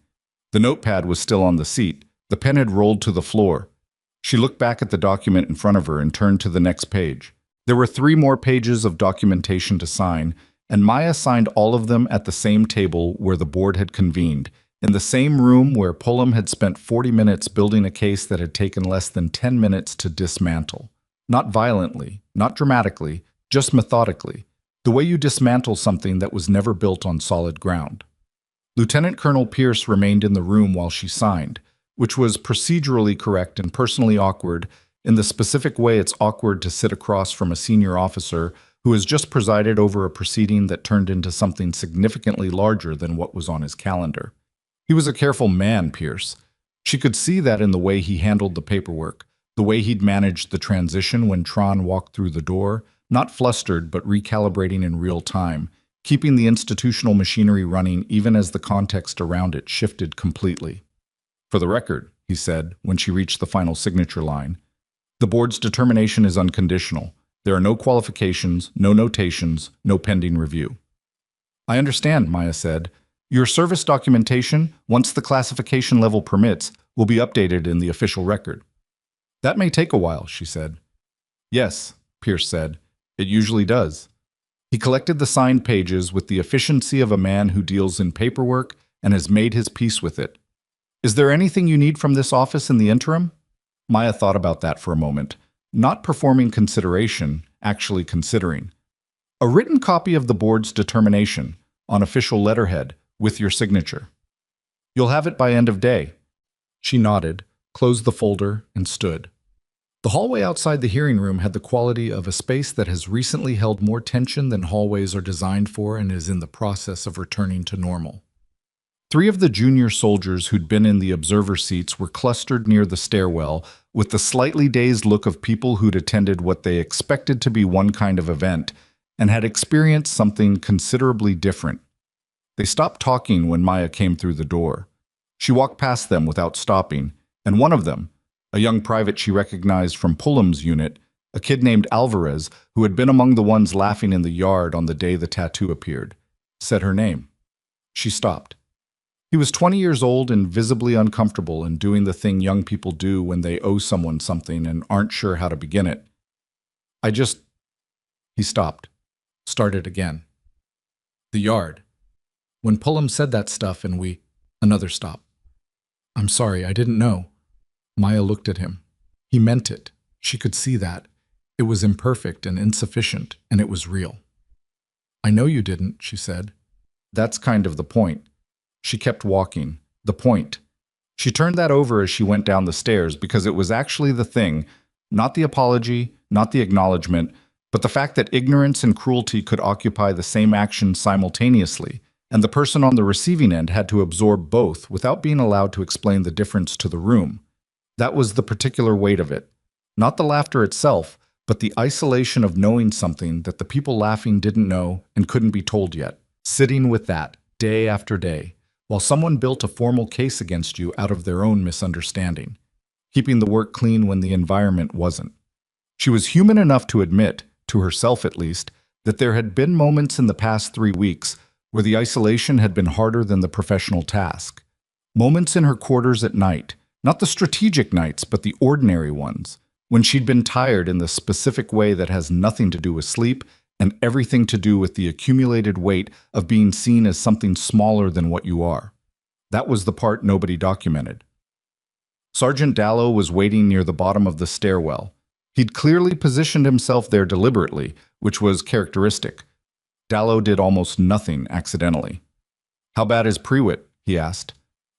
The notepad was still on the seat. The pen had rolled to the floor. She looked back at the document in front of her and turned to the next page. There were 3 more pages of documentation to sign, and Maya signed all of them at the same table where the board had convened, in the same room where Pullum had spent 40 minutes building a case that had taken less than 10 minutes to dismantle. Not violently, not dramatically, just methodically, the way you dismantle something that was never built on solid ground. Lieutenant Colonel Pierce remained in the room while she signed, which was procedurally correct and personally awkward in the specific way it's awkward to sit across from a senior officer who has just presided over a proceeding that turned into something significantly larger than what was on his calendar. He was a careful man, Pierce. She could see that in the way he handled the paperwork, the way he'd managed the transition when Tron walked through the door, not flustered but recalibrating in real time, keeping the institutional machinery running even as the context around it shifted completely. For the record, he said, when she reached the final signature line, the board's determination is unconditional. There are no qualifications, no notations, no pending review. I understand, Maya said. Your service documentation, once the classification level permits, will be updated in the official record. That may take a while, she said. Yes, Pierce said. It usually does. He collected the signed pages with the efficiency of a man who deals in paperwork and has made his peace with it. Is there anything you need from this office in the interim? Maya thought about that for a moment, not performing consideration, actually considering. A written copy of the board's determination, on official letterhead, with your signature. You'll have it by end of day. She nodded, closed the folder, and stood. The hallway outside the hearing room had the quality of a space that has recently held more tension than hallways are designed for and is in the process of returning to normal. 3 of the junior soldiers who'd been in the observer seats were clustered near the stairwell with the slightly dazed look of people who'd attended what they expected to be one kind of event and had experienced something considerably different. They stopped talking when Maya came through the door. She walked past them without stopping, and one of them, a young private she recognized from Pullum's unit, a kid named Alvarez, who had been among the ones laughing in the yard on the day the tattoo appeared, said her name. She stopped. He was 20 years old and visibly uncomfortable in doing the thing young people do when they owe someone something and aren't sure how to begin it. He stopped. Started again. The yard. When Pullum said that stuff and another stop. I'm sorry, I didn't know. Maya looked at him. He meant it. She could see that. It was imperfect and insufficient, and it was real. I know you didn't, she said. That's kind of the point. She kept walking. The point. She turned that over as she went down the stairs because it was actually the thing, not the apology, not the acknowledgement, but the fact that ignorance and cruelty could occupy the same action simultaneously, and the person on the receiving end had to absorb both without being allowed to explain the difference to the room. That was the particular weight of it. Not the laughter itself, but the isolation of knowing something that the people laughing didn't know and couldn't be told yet. Sitting with that, day after day, while someone built a formal case against you out of their own misunderstanding. Keeping the work clean when the environment wasn't. She was human enough to admit, to herself at least, that there had been moments in the past 3 weeks where the isolation had been harder than the professional task. Moments in her quarters at night, not the strategic nights, but the ordinary ones, when she'd been tired in the specific way that has nothing to do with sleep and everything to do with the accumulated weight of being seen as something smaller than what you are. That was the part nobody documented. Sergeant Dallow was waiting near the bottom of the stairwell. He'd clearly positioned himself there deliberately, which was characteristic. Dallow did almost nothing accidentally. How bad is Prewitt? He asked.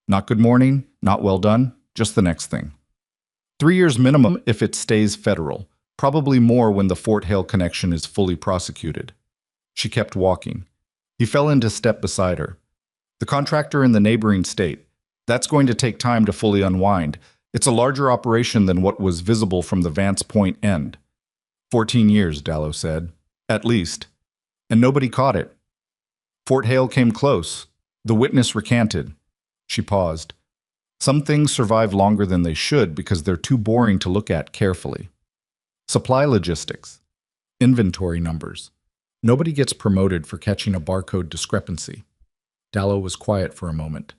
Not good morning, not well done, just the next thing. 3 years minimum if it stays federal. Probably more when the Fort Hale connection is fully prosecuted. She kept walking. He fell into step beside her. The contractor in the neighboring state. That's going to take time to fully unwind. It's a larger operation than what was visible from the Vance Point end. 14 years, Dallow said. At least. And nobody caught it. Fort Hale came close. The witness recanted. She paused. Some things survive longer than they should because they're too boring to look at carefully. Supply logistics. Inventory numbers. Nobody gets promoted for catching a barcode discrepancy. Dallow was quiet for a moment.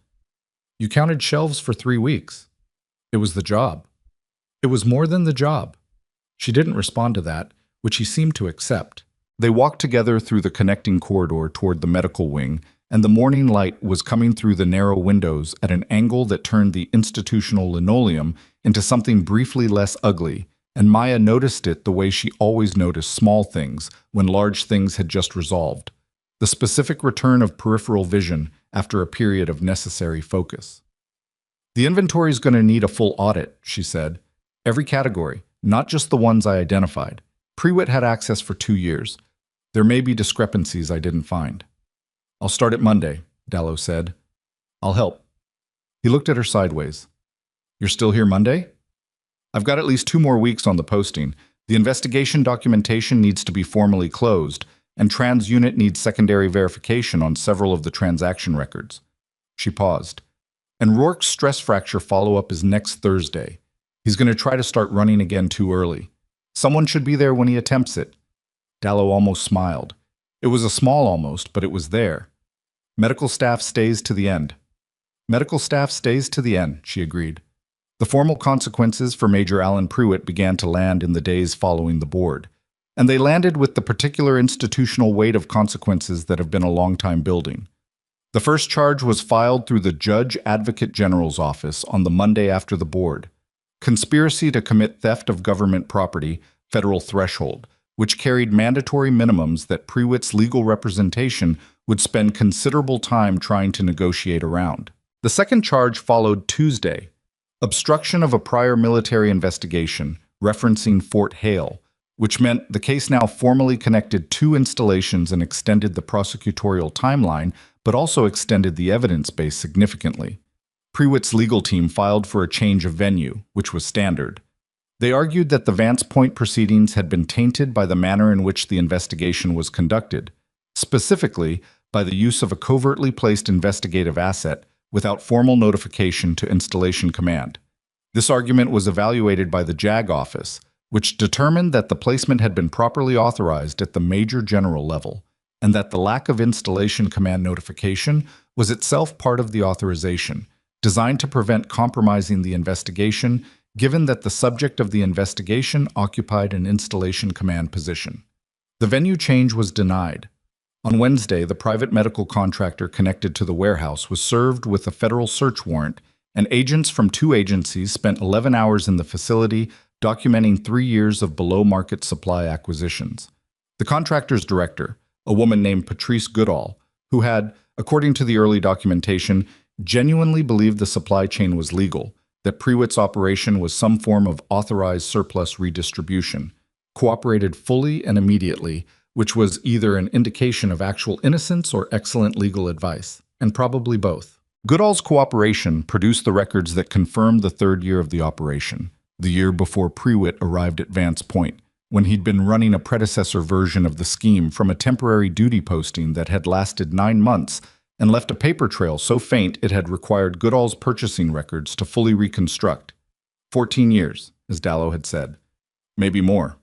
You counted shelves for 3 weeks. It was the job. It was more than the job. She didn't respond to that, which he seemed to accept. They walked together through the connecting corridor toward the medical wing, and the morning light was coming through the narrow windows at an angle that turned the institutional linoleum into something briefly less ugly, and Maya noticed it the way she always noticed small things when large things had just resolved. The specific return of peripheral vision after a period of necessary focus. The inventory's going to need a full audit, she said. Every category, not just the ones I identified. Prewitt had access for 2 years. There may be discrepancies I didn't find. I'll start it Monday, Dallow said. I'll help. He looked at her sideways. You're still here Monday? I've got at least 2 more weeks on the posting. The investigation documentation needs to be formally closed, and TransUnit needs secondary verification on several of the transaction records. She paused. And Rourke's stress fracture follow-up is next Thursday. He's going to try to start running again too early. Someone should be there when he attempts it. Dallow almost smiled. It was a small almost, but it was there. Medical staff stays to the end. Medical staff stays to the end, she agreed. The formal consequences for Major Alan Prewitt began to land in the days following the board, and they landed with the particular institutional weight of consequences that have been a long time building. The first charge was filed through the Judge Advocate General's office on the Monday after the board. Conspiracy to commit theft of government property, federal threshold, which carried mandatory minimums that Prewitt's legal representation would spend considerable time trying to negotiate around. The second charge followed Tuesday. Obstruction of a prior military investigation, referencing Fort Hale, which meant the case now formally connected 2 installations and extended the prosecutorial timeline, but also extended the evidence base significantly. Prewitt's legal team filed for a change of venue, which was standard. They argued that the Vance Point proceedings had been tainted by the manner in which the investigation was conducted, specifically by the use of a covertly placed investigative asset without formal notification to Installation Command. This argument was evaluated by the JAG office, which determined that the placement had been properly authorized at the Major General level, and that the lack of Installation Command notification was itself part of the authorization, designed to prevent compromising the investigation, given that the subject of the investigation occupied an Installation Command position. The venue change was denied. On Wednesday, the private medical contractor connected to the warehouse was served with a federal search warrant, and agents from 2 agencies spent 11 hours in the facility documenting 3 years of below-market supply acquisitions. The contractor's director, a woman named Patrice Goodall, who had, according to the early documentation, genuinely believed the supply chain was legal, that Prewitt's operation was some form of authorized surplus redistribution, cooperated fully and immediately, which was either an indication of actual innocence or excellent legal advice, and probably both. Goodall's cooperation produced the records that confirmed the 3rd year of the operation, the year before Prewitt arrived at Vance Point, when he'd been running a predecessor version of the scheme from a temporary duty posting that had lasted 9 months and left a paper trail so faint it had required Goodall's purchasing records to fully reconstruct. 14 years, as Dallow had said. Maybe more.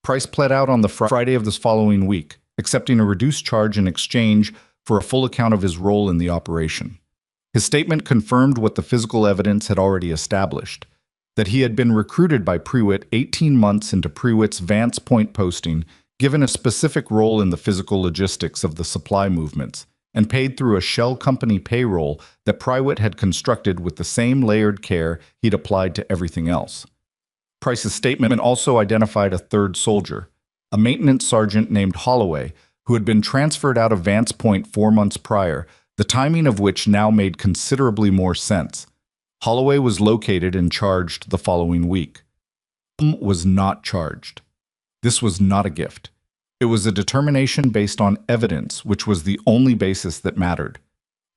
Price pled out on the Friday of this following week, accepting a reduced charge in exchange for a full account of his role in the operation. His statement confirmed what the physical evidence had already established, that he had been recruited by Prewitt 18 months into Prewitt's Vance Point posting, given a specific role in the physical logistics of the supply movements, and paid through a shell company payroll that Prewitt had constructed with the same layered care he'd applied to everything else. Price's statement also identified a 3rd soldier, a maintenance sergeant named Holloway, who had been transferred out of Vance Point 4 months prior, the timing of which now made considerably more sense. Holloway was located and charged the following week. Was not charged. This was not a gift. It was a determination based on evidence, which was the only basis that mattered.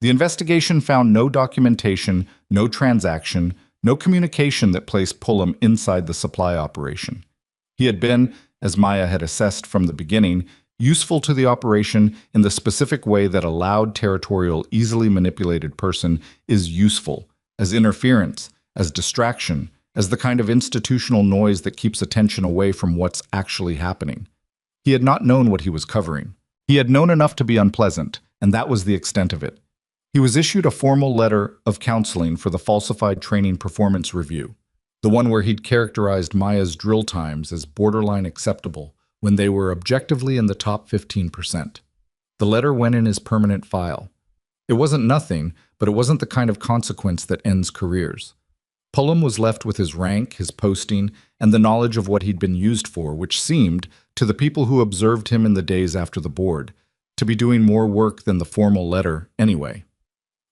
The investigation found no documentation, no transaction, no communication that placed Pullum inside the supply operation. He had been, as Maya had assessed from the beginning, useful to the operation in the specific way that a loud, territorial, easily manipulated person is useful, as interference, as distraction, as the kind of institutional noise that keeps attention away from what's actually happening. He had not known what he was covering. He had known enough to be unpleasant, and that was the extent of it. He was issued a formal letter of counseling for the falsified training performance review, the one where he'd characterized Maya's drill times as borderline acceptable when they were objectively in the top 15%. The letter went in his permanent file. It wasn't nothing, but it wasn't the kind of consequence that ends careers. Pullum was left with his rank, his posting, and the knowledge of what he'd been used for, which seemed, to the people who observed him in the days after the board, to be doing more work than the formal letter anyway.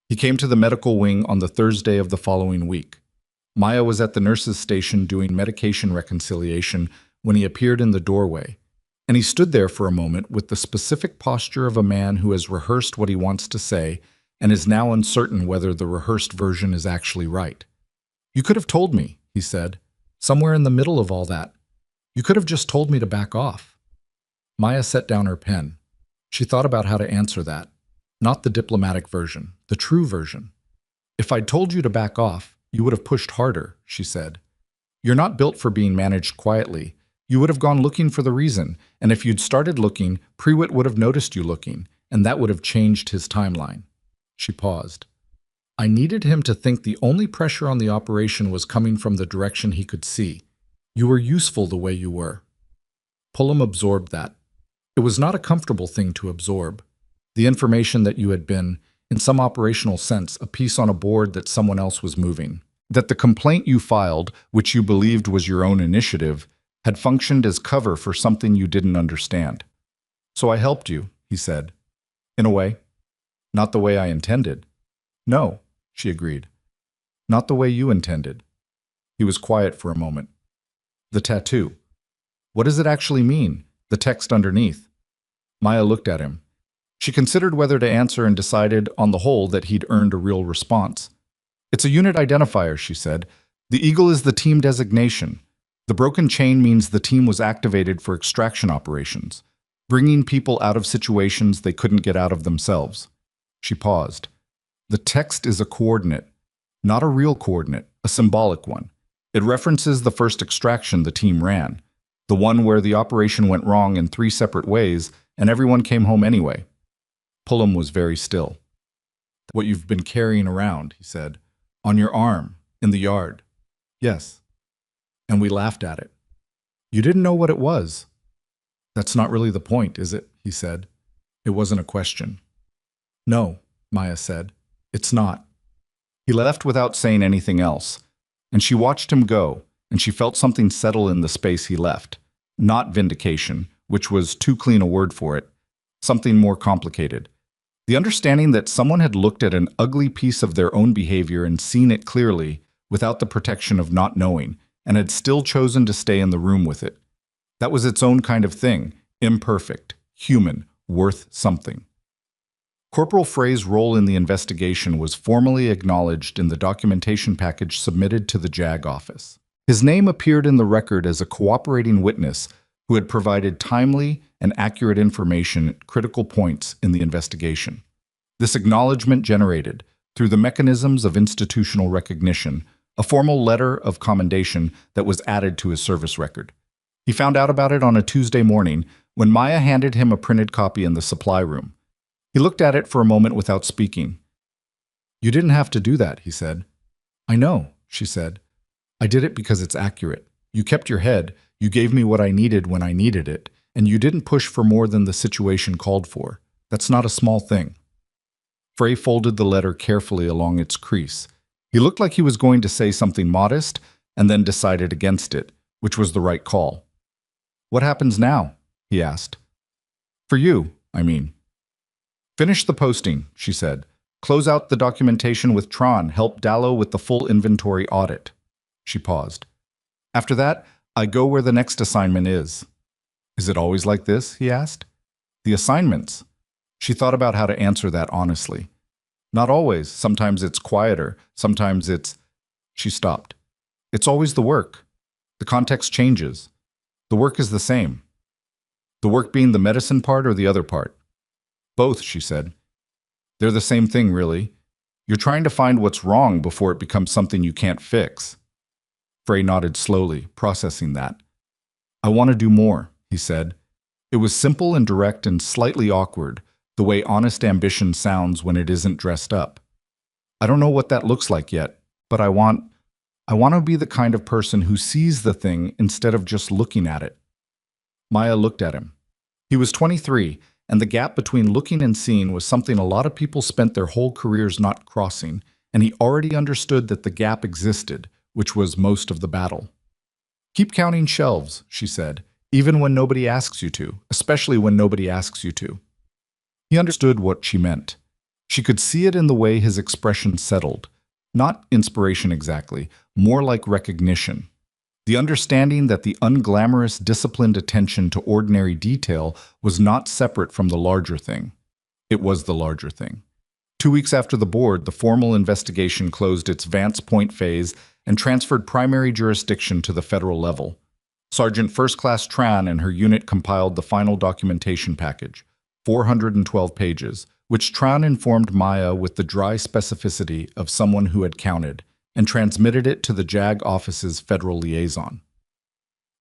He came to the medical wing on the Thursday of the following week. Maya was at the nurse's station doing medication reconciliation when he appeared in the doorway, and he stood there for a moment with the specific posture of a man who has rehearsed what he wants to say and is now uncertain whether the rehearsed version is actually right. "You could have told me," he said, "somewhere in the middle of all that. You could have just told me to back off." Maya set down her pen. She thought about how to answer that. Not the diplomatic version, the true version. "If I'd told you to back off, you would have pushed harder," she said. "You're not built for being managed quietly. You would have gone looking for the reason, and if you'd started looking, Prewitt would have noticed you looking, and that would have changed his timeline." She paused. "I needed him to think the only pressure on the operation was coming from the direction he could see. You were useful the way you were." Pullum absorbed that. It was not a comfortable thing to absorb. The information that you had been, in some operational sense, a piece on a board that someone else was moving. That the complaint you filed, which you believed was your own initiative, had functioned as cover for something you didn't understand. "So I helped you," he said. "In a way. Not the way I intended." "No," she agreed. "Not the way you intended." He was quiet for a moment. "The tattoo. What does it actually mean? The text underneath?" Maya looked at him. She considered whether to answer and decided, on the whole, that he'd earned a real response. "It's a unit identifier," she said. "The eagle is the team designation. The broken chain means the team was activated for extraction operations, bringing people out of situations they couldn't get out of themselves." She paused. "The text is a coordinate, not a real coordinate, a symbolic one. It references the first extraction the team ran, the one where the operation went wrong in 3 separate ways and everyone came home anyway." Pullum was very still. "What you've been carrying around," he said. "On your arm, in the yard." "Yes." And we laughed at it. "You didn't know what it was." "That's not really the point, is it?" he said. It wasn't a question. "No," Maya said. "It's not." He left without saying anything else, and she watched him go, and she felt something settle in the space he left. Not vindication, which was too clean a word for it. Something more complicated. The understanding that someone had looked at an ugly piece of their own behavior and seen it clearly, without the protection of not knowing, and had still chosen to stay in the room with it. That was its own kind of thing, imperfect, human, worth something. Corporal Frey's role in the investigation was formally acknowledged in the documentation package submitted to the JAG office. His name appeared in the record as a cooperating witness who had provided timely and accurate information at critical points in the investigation. This acknowledgement generated, through the mechanisms of institutional recognition, a formal letter of commendation that was added to his service record. He found out about it on a Tuesday morning when Maya handed him a printed copy in the supply room. He looked at it for a moment without speaking. "You didn't have to do that," he said. "I know," she said. "I did it because it's accurate. You kept your head, you gave me what I needed when I needed it, and you didn't push for more than the situation called for. That's not a small thing." Frey folded the letter carefully along its crease. He looked like he was going to say something modest, and then decided against it, which was the right call. "What happens now?" he asked. "For you, I mean." "Finish the posting," she said. "Close out the documentation with Tron. Help Dallo with the full inventory audit." She paused. "After that, I go where the next assignment is. Is it always like this? He asked. The assignments. She thought about how to answer that honestly. Not always. Sometimes it's quieter. Sometimes it's... She stopped. It's always the work. The context changes. The work is the same. The work being the medicine part or the other part? Both, she said. They're the same thing, really. You're trying to find what's wrong before it becomes something you can't fix. Frey nodded slowly, processing that. I want to do more, he said. It was simple and direct and slightly awkward, the way honest ambition sounds when it isn't dressed up. I don't know what that looks like yet, but I want to be the kind of person who sees the thing instead of just looking at it. Maya looked at him. He was 23, and the gap between looking and seeing was something a lot of people spent their whole careers not crossing, and he already understood that the gap existed, which was most of the battle. Keep counting shelves, she said, even when nobody asks you to, especially when nobody asks you to. He understood what she meant. She could see it in the way his expression settled. Not inspiration exactly, more like recognition. The understanding that the unglamorous, disciplined attention to ordinary detail was not separate from the larger thing. It was the larger thing. 2 weeks after the board, the formal investigation closed its Vance Point phase and transferred primary jurisdiction to the federal level. Sergeant First Class Tran and her unit compiled the final documentation package, 412 pages, which Tran informed Maya with the dry specificity of someone who had counted, and transmitted it to the JAG office's federal liaison.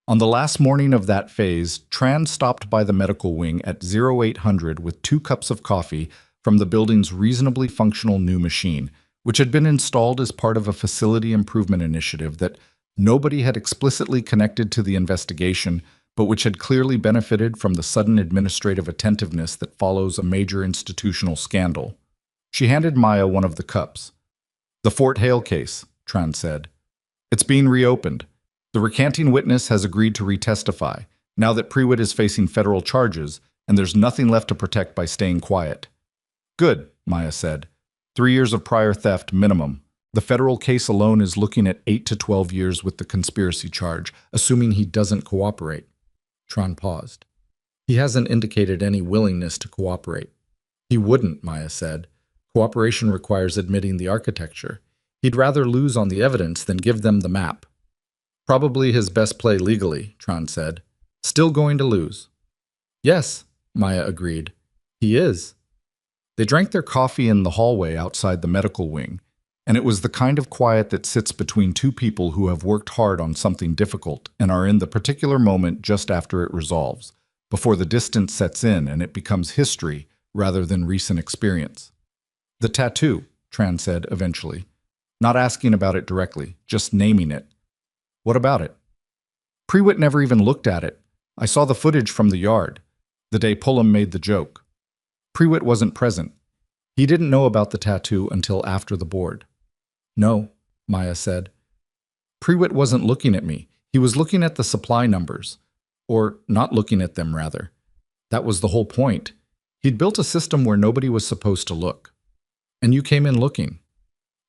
On the last morning of that phase, Tran stopped by the medical wing at 0800 with 2 cups of coffee from the building's reasonably functional new machine, which had been installed as part of a facility improvement initiative that nobody had explicitly connected to the investigation, but which had clearly benefited from the sudden administrative attentiveness that follows a major institutional scandal. She handed Maya one of the cups. The Fort Hale case, Tran said. It's being reopened. The recanting witness has agreed to retestify, now that Prewitt is facing federal charges, and there's nothing left to protect by staying quiet. Good, Maya said. 3 years of prior theft minimum. The federal case alone is looking at 8 to 12 years with the conspiracy charge, assuming he doesn't cooperate. Tran paused. He hasn't indicated any willingness to cooperate. He wouldn't, Maya said. Cooperation requires admitting the architecture. He'd rather lose on the evidence than give them the map. Probably his best play legally, Tran said. Still going to lose. Yes, Maya agreed. He is. They drank their coffee in the hallway outside the medical wing, and it was the kind of quiet that sits between 2 people who have worked hard on something difficult and are in the particular moment just after it resolves, before the distance sets in and it becomes history rather than recent experience. The tattoo, Tran said eventually, not asking about it directly, just naming it. What about it? Prewitt never even looked at it. I saw the footage from the yard, the day Pullum made the joke. Prewitt wasn't present. He didn't know about the tattoo until after the board. No, Maya said. Prewitt wasn't looking at me. He was looking at the supply numbers. Or not looking at them, rather. That was the whole point. He'd built a system where nobody was supposed to look. And you came in looking.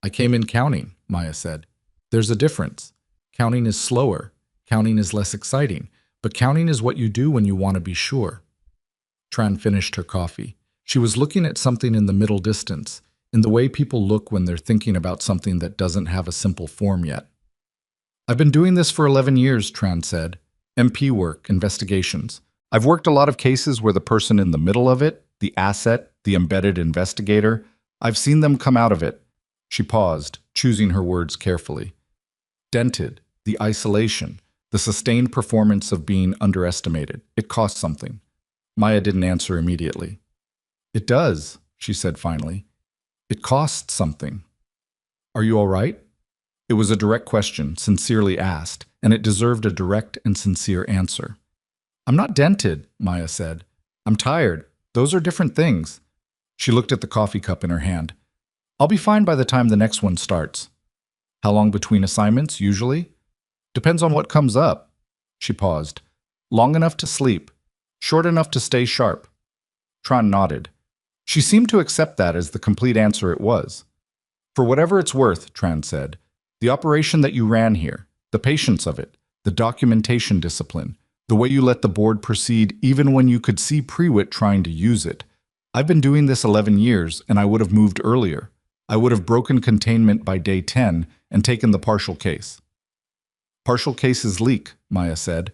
I came in counting, Maya said. There's a difference. Counting is slower. Counting is less exciting. But counting is what you do when you want to be sure. Tran finished her coffee. She was looking at something in the middle distance, in the way people look when they're thinking about something that doesn't have a simple form yet. I've been doing this for 11 years, Tran said. MP work, investigations. I've worked a lot of cases where the person in the middle of it, the asset, the embedded investigator, I've seen them come out of it. She paused, choosing her words carefully. Dented, the isolation, the sustained performance of being underestimated. It costs something. Maya didn't answer immediately. It does, she said finally. It costs something. Are you all right? It was a direct question, sincerely asked, and it deserved a direct and sincere answer. I'm not dented, Maya said. I'm tired. Those are different things. She looked at the coffee cup in her hand. I'll be fine by the time the next one starts. How long between assignments, usually? Depends on what comes up. She paused. Long enough to sleep. Short enough to stay sharp. Tran nodded. She seemed to accept that as the complete answer it was. For whatever it's worth, Tran said, the operation that you ran here, the patience of it, the documentation discipline, the way you let the board proceed even when you could see Prewitt trying to use it. I've been doing this 11 years, and I would have moved earlier. I would have broken containment by day 10 and taken the partial case. Partial cases leak, Maya said.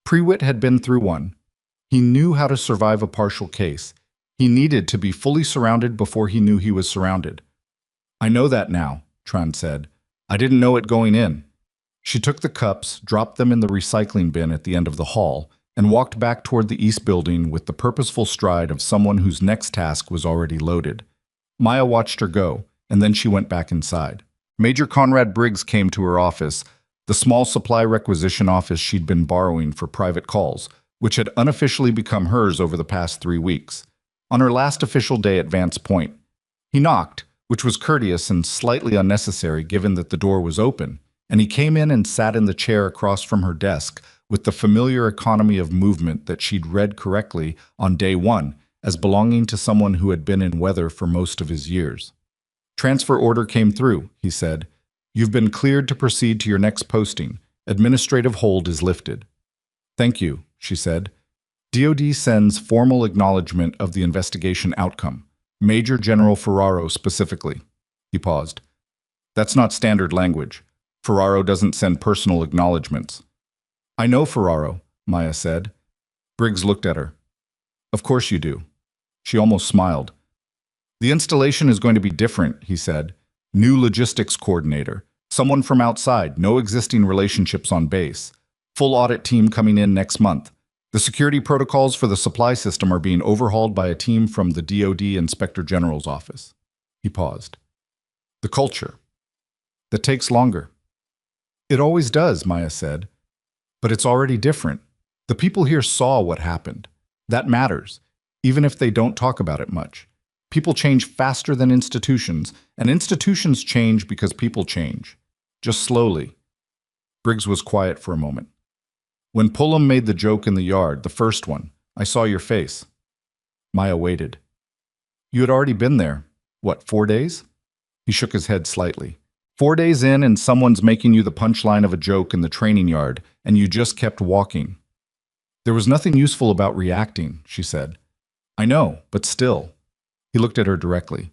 Prewitt had been through one. He knew how to survive a partial case. He needed to be fully surrounded before he knew he was surrounded. I know that now, Tran said. I didn't know it going in. She took the cups, dropped them in the recycling bin at the end of the hall, and walked back toward the east building with the purposeful stride of someone whose next task was already loaded. Maya watched her go, and then she went back inside. Major Conrad Briggs came to her office, the small supply requisition office she'd been borrowing for private calls, which had unofficially become hers over the past 3 weeks. On her last official day at Vance Point, he knocked, which was courteous and slightly unnecessary given that the door was open, and he came in and sat in the chair across from her desk with the familiar economy of movement that she'd read correctly on day 1 as belonging to someone who had been in weather for most of his years. Transfer order came through, he said. You've been cleared to proceed to your next posting. Administrative hold is lifted. Thank you, she said. DoD sends formal acknowledgement of the investigation outcome. Major General Ferraro specifically. He paused. That's not standard language. Ferraro doesn't send personal acknowledgements. I know Ferraro, Maya said. Briggs looked at her. Of course you do. She almost smiled. The installation is going to be different, he said. New logistics coordinator. Someone from outside, no existing relationships on base. Full audit team coming in next month. The security protocols for the supply system are being overhauled by a team from the DoD Inspector General's office. He paused. The culture. That takes longer. It always does, Maya said. But it's already different. The people here saw what happened. That matters, even if they don't talk about it much. People change faster than institutions, and institutions change because people change. Just slowly. Briggs was quiet for a moment. When Pullum made the joke in the yard, the first one, I saw your face. Maya waited. You had already been there. What, 4 days? He shook his head slightly. 4 days in and someone's making you the punchline of a joke in the training yard, and you just kept walking. There was nothing useful about reacting, she said. I know, but still. He looked at her directly.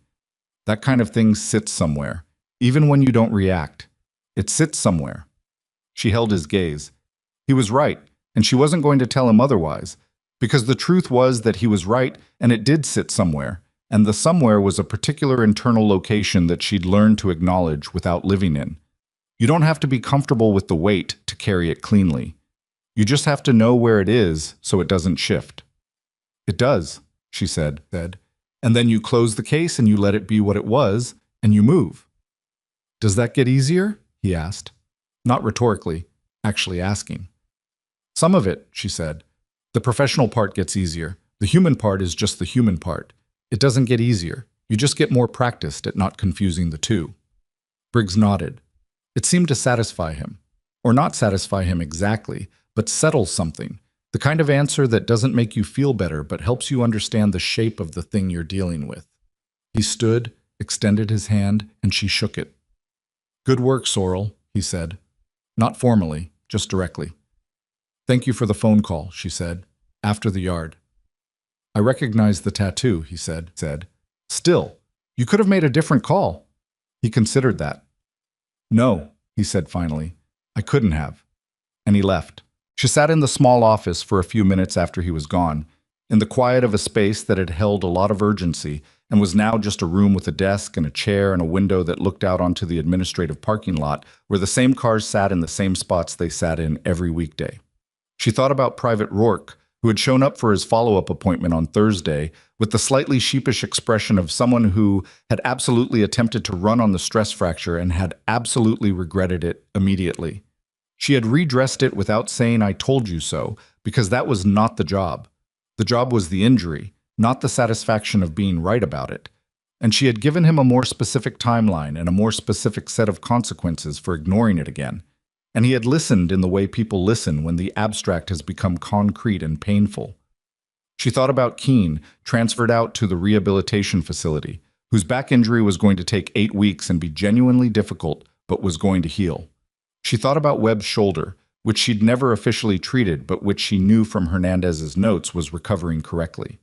That kind of thing sits somewhere, even when you don't react. It sits somewhere. She held his gaze. He was right, and she wasn't going to tell him otherwise, because the truth was that he was right and it did sit somewhere, and the somewhere was a particular internal location that she'd learned to acknowledge without living in. You don't have to be comfortable with the weight to carry it cleanly. You just have to know where it is so it doesn't shift. It does, she said. And then you close the case and you let it be what it was, and you move. Does that get easier? He asked. Not rhetorically, actually asking. Some of it, she said. The professional part gets easier. The human part is just the human part. It doesn't get easier. You just get more practiced at not confusing the two. Briggs nodded. It seemed to satisfy him. Or not satisfy him exactly, but settle something. The kind of answer that doesn't make you feel better but helps you understand the shape of the thing you're dealing with. He stood, extended his hand, and she shook it. Good work, Sorrel, he said. Not formally, just directly. Thank you for the phone call, she said, after the yard. I recognize the tattoo, he said. Still, you could have made a different call. He considered that. No, he said finally. I couldn't have. And he left. She sat in the small office for a few minutes after he was gone, in the quiet of a space that had held a lot of urgency and was now just a room with a desk and a chair and a window that looked out onto the administrative parking lot where the same cars sat in the same spots they sat in every weekday. She thought about Private Rourke, who had shown up for his follow-up appointment on Thursday with the slightly sheepish expression of someone who had absolutely attempted to run on the stress fracture and had absolutely regretted it immediately. She had redressed it without saying I told you so, because that was not the job. The job was the injury, not the satisfaction of being right about it. And she had given him a more specific timeline and a more specific set of consequences for ignoring it again. And he had listened in the way people listen when the abstract has become concrete and painful. She thought about Keene, transferred out to the rehabilitation facility, whose back injury was going to take 8 weeks and be genuinely difficult, but was going to heal. She thought about Webb's shoulder, which she'd never officially treated but which she knew from Hernandez's notes was recovering correctly.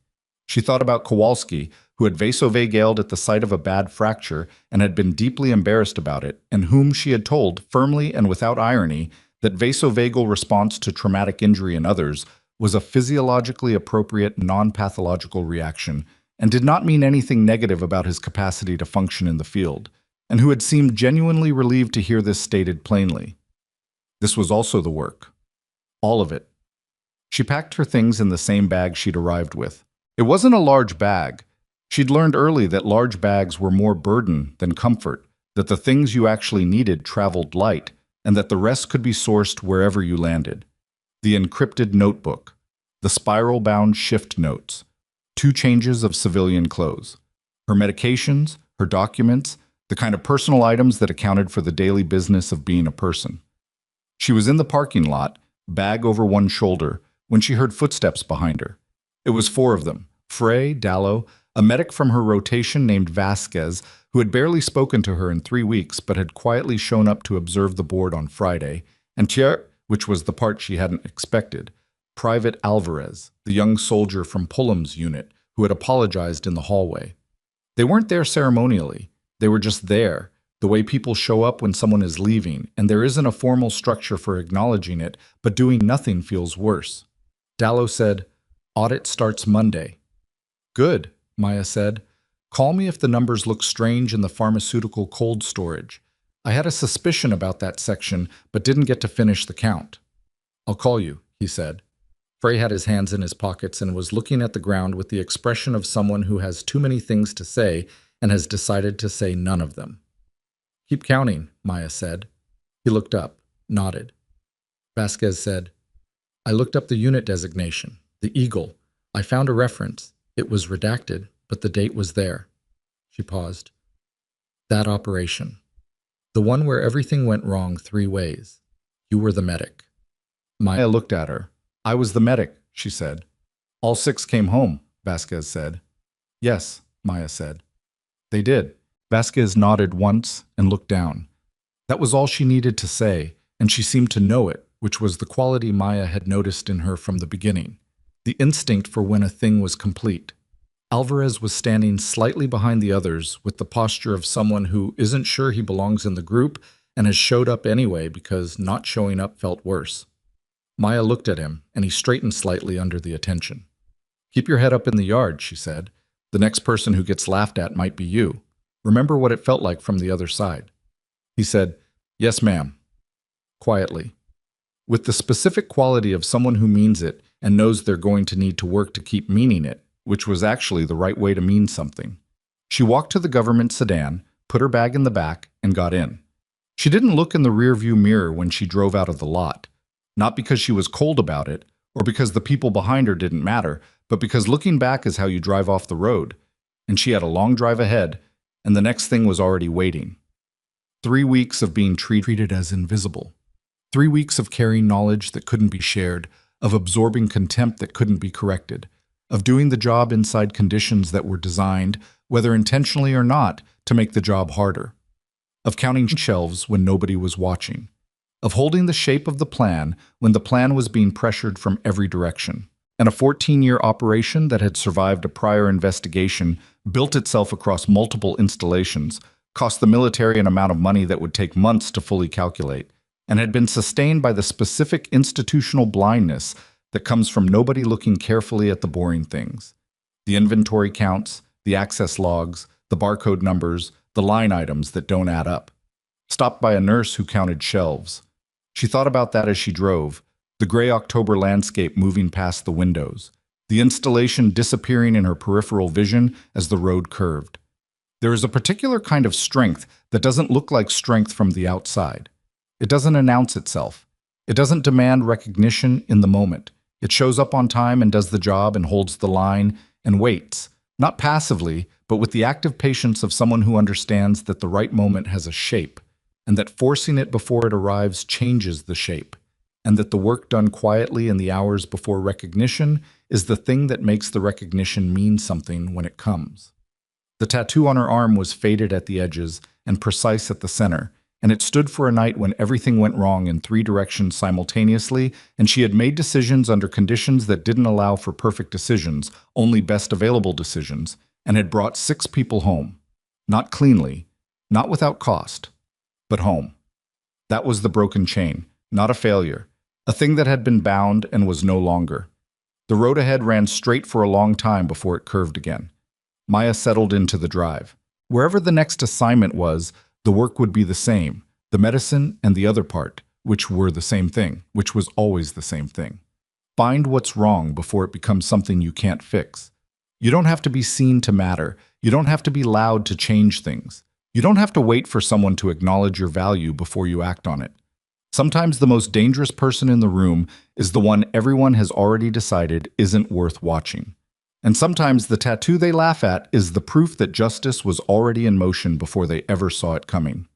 She thought about Kowalski, who had vasovagaled at the site of a bad fracture and had been deeply embarrassed about it, and whom she had told, firmly and without irony, that vasovagal response to traumatic injury in others was a physiologically appropriate, non-pathological reaction and did not mean anything negative about his capacity to function in the field, and who had seemed genuinely relieved to hear this stated plainly. This was also the work. All of it. She packed her things in the same bag she'd arrived with. It wasn't a large bag. She'd learned early that large bags were more burden than comfort, that the things you actually needed traveled light, and that the rest could be sourced wherever you landed. The encrypted notebook, the spiral-bound shift notes, 2 changes of civilian clothes, her medications, her documents, the kind of personal items that accounted for the daily business of being a person. She was in the parking lot, bag over one shoulder, when she heard footsteps behind her. It was 4 of them: Frey, Dallo, a medic from her rotation named Vasquez, who had barely spoken to her in 3 weeks but had quietly shown up to observe the board on Friday, and Thier, which was the part she hadn't expected, Private Alvarez, the young soldier from Pullum's unit, who had apologized in the hallway. They weren't there ceremonially. They were just there, the way people show up when someone is leaving, and there isn't a formal structure for acknowledging it, but doing nothing feels worse. Dallo said, "Audit starts Monday." "Good," Maya said. "Call me if the numbers look strange in the pharmaceutical cold storage. I had a suspicion about that section, but didn't get to finish the count." "I'll call you," he said. Frey had his hands in his pockets and was looking at the ground with the expression of someone who has too many things to say and has decided to say none of them. "Keep counting," Maya said. He looked up, nodded. Vasquez said, "I looked up the unit designation, the Eagle. I found a reference. It was redacted, but the date was there." She paused. "That operation. The one where everything went wrong 3 ways. You were the medic." Maya looked at her. "I was the medic," she said. "All 6 came home," Vasquez said. "Yes," Maya said. "They did." Vasquez nodded once and looked down. That was all she needed to say, and she seemed to know it, which was the quality Maya had noticed in her from the beginning. The instinct for when a thing was complete. Alvarez was standing slightly behind the others with the posture of someone who isn't sure he belongs in the group and has showed up anyway because not showing up felt worse. Maya looked at him, and he straightened slightly under the attention. "Keep your head up in the yard," she said. "The next person who gets laughed at might be you. Remember what it felt like from the other side." He said, "Yes, ma'am," quietly, with the specific quality of someone who means it and knows they're going to need to work to keep meaning it, which was actually the right way to mean something. She walked to the government sedan, put her bag in the back, and got in. She didn't look in the rearview mirror when she drove out of the lot, not because she was cold about it, or because the people behind her didn't matter, but because looking back is how you drive off the road, and she had a long drive ahead, and the next thing was already waiting. 3 weeks of being treated as invisible. 3 weeks of carrying knowledge that couldn't be shared, of absorbing contempt that couldn't be corrected, of doing the job inside conditions that were designed, whether intentionally or not, to make the job harder, of counting shelves when nobody was watching, of holding the shape of the plan when the plan was being pressured from every direction. And a 14-year operation that had survived a prior investigation, built itself across multiple installations, cost the military an amount of money that would take months to fully calculate, and had been sustained by the specific institutional blindness that comes from nobody looking carefully at the boring things. The inventory counts, the access logs, the barcode numbers, the line items that don't add up. Stopped by a nurse who counted shelves. She thought about that as she drove, the gray October landscape moving past the windows, the installation disappearing in her peripheral vision as the road curved. There is a particular kind of strength that doesn't look like strength from the outside. It doesn't announce itself. It doesn't demand recognition in the moment. It shows up on time and does the job and holds the line and waits, not passively, but with the active patience of someone who understands that the right moment has a shape, and that forcing it before it arrives changes the shape, and that the work done quietly in the hours before recognition is the thing that makes the recognition mean something when it comes. The tattoo on her arm was faded at the edges and precise at the center, and it stood for a night when everything went wrong in three directions simultaneously, and she had made decisions under conditions that didn't allow for perfect decisions, only best available decisions, and had brought 6 people home. Not cleanly, not without cost, but home. That was the broken chain, not a failure, a thing that had been bound and was no longer. The road ahead ran straight for a long time before it curved again. Maya settled into the drive. Wherever the next assignment was, the work would be the same, the medicine and the other part, which were the same thing, which was always the same thing. Find what's wrong before it becomes something you can't fix. You don't have to be seen to matter. You don't have to be loud to change things. You don't have to wait for someone to acknowledge your value before you act on it. Sometimes the most dangerous person in the room is the one everyone has already decided isn't worth watching. And sometimes the tattoo they laugh at is the proof that justice was already in motion before they ever saw it coming.